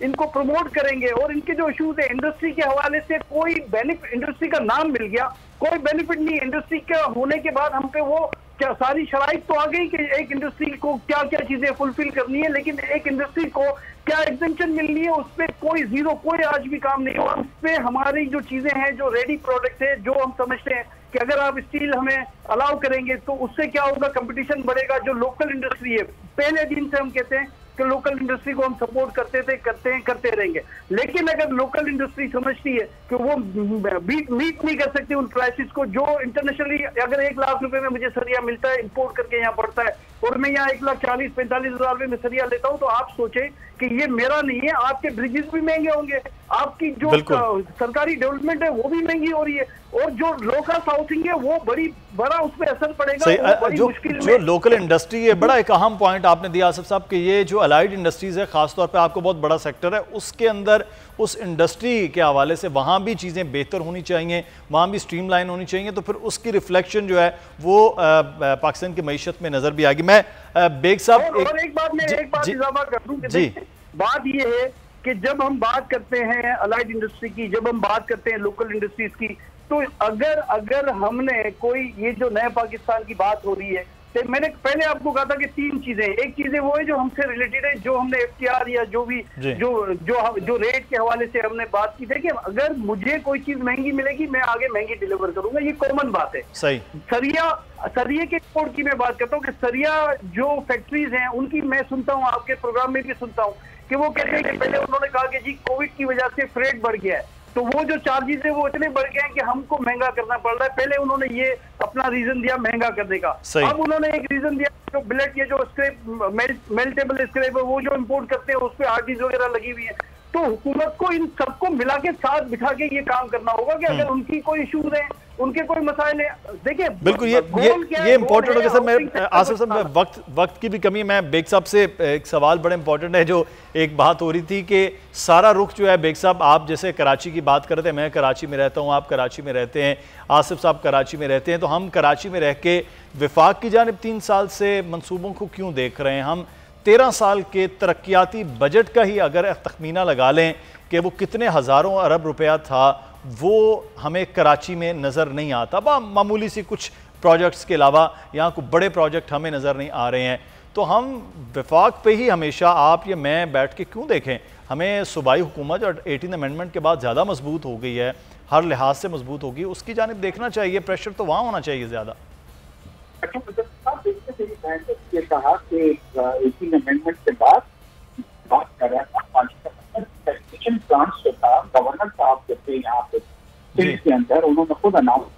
इनको प्रमोट करेंगे और इनके जो इश्यूज है इंडस्ट्री के हवाले से, कोई बेनिफिट इंडस्ट्री का नाम मिल गया, कोई बेनिफिट नहीं इंडस्ट्री का होने के बाद हम पे वो क्या सारी शराइत तो आ गई कि एक इंडस्ट्री को क्या क्या चीजें फुलफिल करनी है, लेकिन एक इंडस्ट्री को क्या एग्जेम्पशन मिलनी है उस पर कोई जीरो, कोई आज भी काम नहीं हुआ। उस पर हमारी जो चीजें हैं, जो रेडी प्रोडक्ट है, जो हम समझते हैं कि अगर आप स्टील हमें अलाउ करेंगे तो उससे क्या होगा, कंपटीशन बढ़ेगा। जो लोकल इंडस्ट्री है, पहले दिन से हम कहते हैं कि लोकल इंडस्ट्री को हम सपोर्ट करते रहेंगे, लेकिन अगर लोकल इंडस्ट्री समझती है कि वो मीट नहीं कर सकती उन प्राइसेस को जो इंटरनेशनली, अगर 1 लाख रुपए में मुझे सरिया मिलता है, इंपोर्ट करके यहाँ पड़ता है, और मैं यहाँ 1,40,45 हज़ार रुपए में सरिया लेता हूँ, तो आप सोचें कि ये मेरा नहीं है, आपके ब्रिजेस भी महंगे होंगे, आपकी जो सरकारी डेवलपमेंट है वो भी महंगी हो रही है, और जो लोकल हाउसिंग है वो बड़ा उस पर असर पड़ेगा। जो लोकल इंडस्ट्री है, बड़ा एक अहम पॉइंट आपने दिया आसिफ साहब कि ये जो अलाइड इंडस्ट्रीज है, खासतौर पे आपको बहुत बड़ा सेक्टर है, उसके अंदर उस इंडस्ट्री के हवाले से वहाँ भी चीज़ें बेहतर होनी चाहिए, वहाँ भी स्ट्रीमलाइन होनी चाहिए, तो फिर उसकी रिफ्लेक्शन जो है वो पाकिस्तान की मईशत में नजर भी आएगी। मैं बेग साहब एक बात इजाफा कर दूं कि बात ये है कि जब हम बात करते हैं अलाइड इंडस्ट्री की, जब हम बात करते हैं लोकल इंडस्ट्रीज की, तो अगर हमने कोई, ये जो नए पाकिस्तान की बात हो रही है, तो मैंने पहले आपको कहा था कि 3 चीजें, एक चीजें वो है जो हमसे रिलेटेड है, जो हमने एफटीआर या जो भी जो रेट के हवाले से हमने बात की थी कि अगर मुझे कोई चीज महंगी मिलेगी मैं आगे महंगी डिलीवर करूंगा, ये कॉमन बात है। सही। सरिये के एक्सपोर्ट की मैं बात करता हूँ कि सरिया जो फैक्ट्रीज हैं उनकी मैं सुनता हूँ, आपके प्रोग्राम में भी सुनता हूँ कि वो कहते हैं कि पहले उन्होंने कहा कि जी कोविड की वजह से फ्रेट बढ़ गया है, तो वो जो चार्जेस है वो इतने बढ़ गए हैं कि हमको महंगा करना पड़ रहा है। पहले उन्होंने ये अपना रीजन दिया महंगा करने का, अब उन्होंने एक रीजन दिया जो बिलेट, ये जो स्क्रैप मेल्टेबल स्क्रैप है वो जो इंपोर्ट करते हैं उस पर आरडीज वगैरह लगी हुई है। तो हुकूमत को इन सबको मिला के साथ बिठा के ये काम करना होगा कि अगर उनकी कोई इशूज है, उनके कोई मसाइल है, देखिए बिल्कुल ये इम्पोर्टेंट हो गया सर। मैं आसिफ साहब वक्त की भी कमी, मैं बेग साहब से एक सवाल बड़ा इंपॉर्टेंट है, जो एक बात हो रही थी कि सारा रुख जो है, बेग साहब आप जैसे कराची की बात कर रहे थे, मैं कराची में रहता हूँ, आप कराची में रहते हैं, आसिफ साहब कराची में रहते हैं, तो हम कराची में रह के विफाक की जानिब 3 साल से मंसूबों को क्यों देख रहे हैं? हम 13 साल के तरक्याती बजट का ही अगर तखमीना लगा लें कि वो कितने हज़ारों अरब रुपया था, वो हमें कराची में नज़र नहीं आता। मामूली सी कुछ प्रोजेक्ट्स के अलावा यहाँ को बड़े प्रोजेक्ट हमें नज़र नहीं आ रहे हैं, तो हम विफाक पे ही हमेशा आप या मैं बैठ के क्यों देखें? हमें सूबाई हुकूमत और 18 अमेंडमेंट के बाद ज़्यादा मजबूत हो गई है, हर लिहाज से मजबूत होगी, उसकी जानिब देखना चाहिए, प्रेशर तो वहाँ होना चाहिए ज़्यादा। अच्छा साहब, देखिए मेरी बहन ने ये कहा कि 18 अमेंडमेंट के बाद बात कर रहा था पानी का टैक्सेशन प्लांट्स जो था, गवर्नर साहब जो थे यहाँ पे सिंध के अंदर, उन्होंने खुद अनाउंस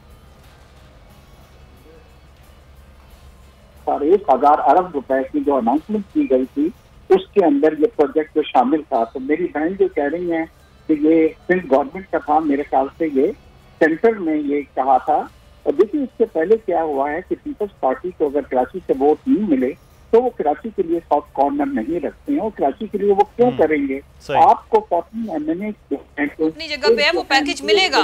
1,000 अरब रुपए की जो अनाउंसमेंट की गई थी, उसके अंदर ये प्रोजेक्ट जो शामिल था। तो मेरी बहन जो कह रही है कि ये सिंध गवर्नमेंट का था, मेरे ख्याल से ये सेंटर में ये कहा था। और देखिए इससे पहले क्या हुआ है कि पीपल्स पार्टी को अगर कराची से वोट नहीं मिले तो वो कराची के लिए सॉफ्ट कॉर्नर नहीं रखते हैं, और कराची के लिए वो क्यों करेंगे? आपको 14 MNA अपनी जगह पे है, वो पैकेज मिलेगा।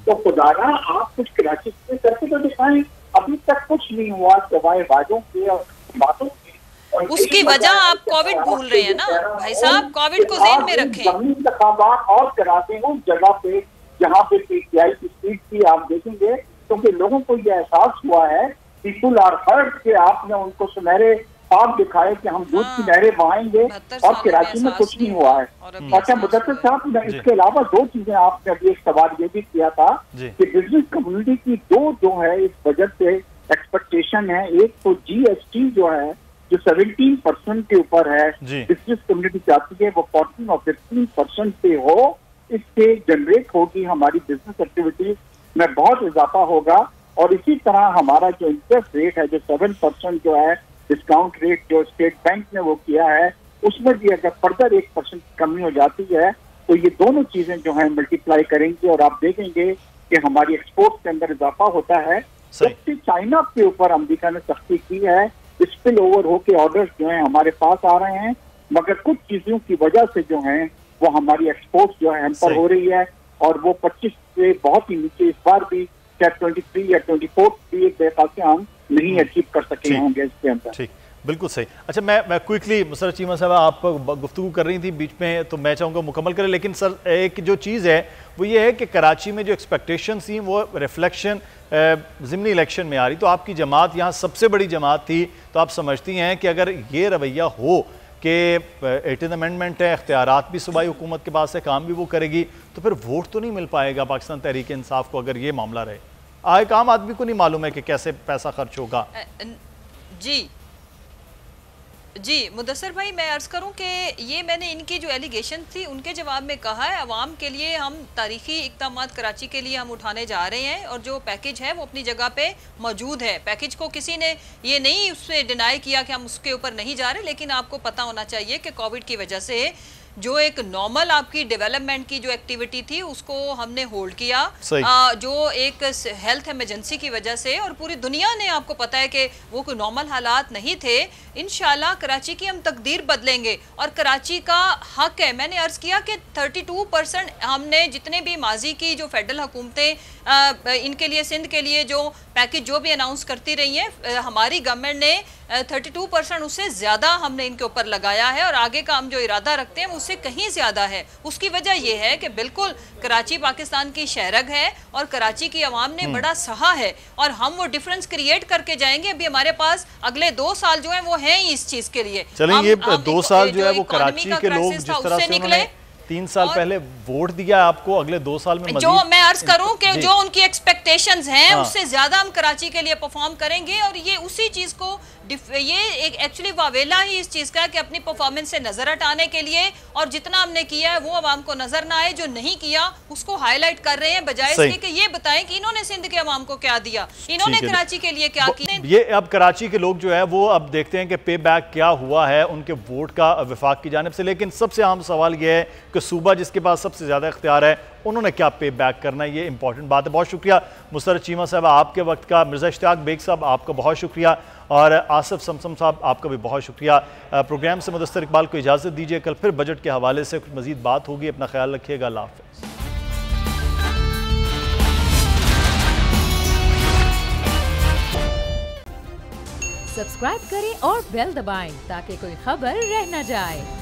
तो खुदारा आप कुछ कराची से करके तो दिखाएं। अभी तक कुछ नहीं हुआ सिवाय वादों के और बातों के। उसकी वजह आप कोविड भूल रहे हैं ना भाई साहब, कोविड को ज़हन में रखें। इंतखाबात और कराते हैं उस जगह पे जहाँ पे PTI की सीट थी, आप देखेंगे, क्योंकि लोगों को ये एहसास हुआ है, पीपुल आर हर्ट, कि आपने उनको सुनहरे ख्वाब दिखाए कि हम दूध की नहरें बहाएंगे और कराची में कुछ नहीं हुआ है। अच्छा मुदस्सिर साहब, इसके अलावा 2 चीजें आपने अभी एक सवाल ये भी किया था कि बिजनेस कम्युनिटी की 2 जो है इस बजट से एक्सपेक्टेशन है। एक तो GST जो है, जो 17% के ऊपर है, बिजनेस कम्युनिटी चाहती है वो 14 और 15% पे हो। इससे जनरेट होगी हमारी बिजनेस एक्टिविटीज में बहुत इजाफा होगा। और इसी तरह हमारा जो इंटरेस्ट रेट है, जो 7% जो है डिस्काउंट रेट जो स्टेट बैंक ने वो किया है, उसमें भी अगर फर्दर 1% कमी हो जाती है तो ये दोनों चीजें जो है मल्टीप्लाई करेंगी और आप देखेंगे कि हमारी एक्सपोर्ट के अंदर इजाफा होता है। जबकि चाइना के ऊपर अमेरिका ने सख्ती की है, स्पिल ओवर होके ऑर्डर्स जो है हमारे पास आ रहे हैं, मगर कुछ चीजों की वजह से जो है वो हमारी एक्सपोर्ट जो है हैम्पर हो रही है, और वो 25 से बहुत ही नीचे इस बार भी क्या 23 या 24 भी एक बेहतर से हम नहीं अचीव कर सके होंगे इसके अंदर। ठीक, बिल्कुल सही। अच्छा मैं क्विकली, मुसर्रत चीमा साहब आप गुफ्तगू कर रही थी बीच में, तो मैं चाहूँगा मुकम्मल करें। लेकिन सर एक जो चीज़ है वो ये है कि कराची में जो एक्सपेक्टेशन थी वो रिफ्लेक्शन ज़िमनी इलेक्शन में आ रही। तो आपकी जमात यहाँ सबसे बड़ी जमात थी, तो आप समझती हैं कि अगर ये रवैया हो कि 18 अमेंडमेंट है, इख्तियारात भी सूबाई हुकूमत के पास है, काम भी वो करेगी, तो फिर वोट तो नहीं मिल पाएगा पाकिस्तान तहरीक इंसाफ को, अगर ये मामला रहे। एक आम आदमी को नहीं मालूम है कि कैसे पैसा खर्च होगा। जी मुदस्सर भाई, मैं अर्ज़ करूं कि ये मैंने इनकी जो एलिगेशन थी उनके जवाब में कहा है, अवाम के लिए हम तारीखी इक़दामात कराची के लिए हम उठाने जा रहे हैं, और जो पैकेज है वो अपनी जगह पे मौजूद है। पैकेज को किसी ने ये नहीं उससे डिनाई किया कि हम उसके ऊपर नहीं जा रहे, लेकिन आपको पता होना चाहिए कि कोविड की वजह से जो एक नॉर्मल आपकी डेवलपमेंट की जो एक्टिविटी थी उसको हमने होल्ड किया, जो एक हेल्थ इमरजेंसी की वजह से, और पूरी दुनिया ने आपको पता है कि वो कोई नॉर्मल हालात नहीं थे। इंशाल्लाह कराची की हम तकदीर बदलेंगे और कराची का हक है। मैंने अर्ज़ किया कि 32% हमने जितने भी माजी की जो फेडरल हुकूमतें इनके लिए, सिंध के लिए जो पैकेज जो भी अनाउंस करती रही हैं, हमारी गवर्नमेंट ने 32% उससे ज़्यादा हमने इनके ऊपर लगाया है, और आगे का हम जो इरादा रखते हैं उससे कहीं ज़्यादा है। उसकी वजह यह है कि बिल्कुल कराची पाकिस्तान की शहरग है और कराची की आवाम ने बड़ा सहा है, और हम वो डिफरेंस क्रिएट करके जाएंगे। अभी हमारे पास अगले 2 साल जो है वो हैं ही इस चीज़ के लिए। चलें, ये 2 साल जो है वो कराची के लोग जिस तरह से निकले, 3 साल पहले वोट दिया आपको, अगले 2 साल में जो मैं अर्ज करूं कि जो उनकी एक्सपेक्टेशंस हैं उससे ज्यादा हम कराची के लिए परफॉर्म करेंगे, और ये उसी चीज को ये एक एक्चुअली वावेला ही इस चीज का कि अपनी परफॉर्मेंस से नजर हटाने के लिए, और जितना हमने किया है वो आवाम को नजर ना आए, जो नहीं किया उसको हाईलाइट कर रहे हैं, बजाय इसके कि ये बताएं कि इन्होंने सिंध के आवाम को क्या दिया, इन्होंने कराची के लिए क्या किया। ये अब कराची के लोग जो है वो अब देखते हैं कि पे बैक क्या हुआ है उनके वोट का वफाक की जानिब से। लेकिन सबसे अहम सवाल ये है कि सूबा जिसके पास सबसे ज्यादा इख्तियार है उन्होंने क्या पे बैक करना है, ये इंपॉर्टेंट बात है। बहुत शुक्रिया मुसर्रत चीमा साहब आपके वक्त का, मिर्ज़ा इश्तियाक बेग साहब आपका बहुत शुक्रिया, और आसिफ समसम साहब आपका भी बहुत शुक्रिया। प्रोग्राम से मुदस्सिर इकबाल को इजाज़त दीजिए, कल फिर बजट के हवाले से कुछ मज़ीद बात होगी। अपना ख्याल रखिएगा, अल्लाह हाफ़िज़। सब्सक्राइब करें और बेल दबाएं ताकि कोई खबर रह न जाए।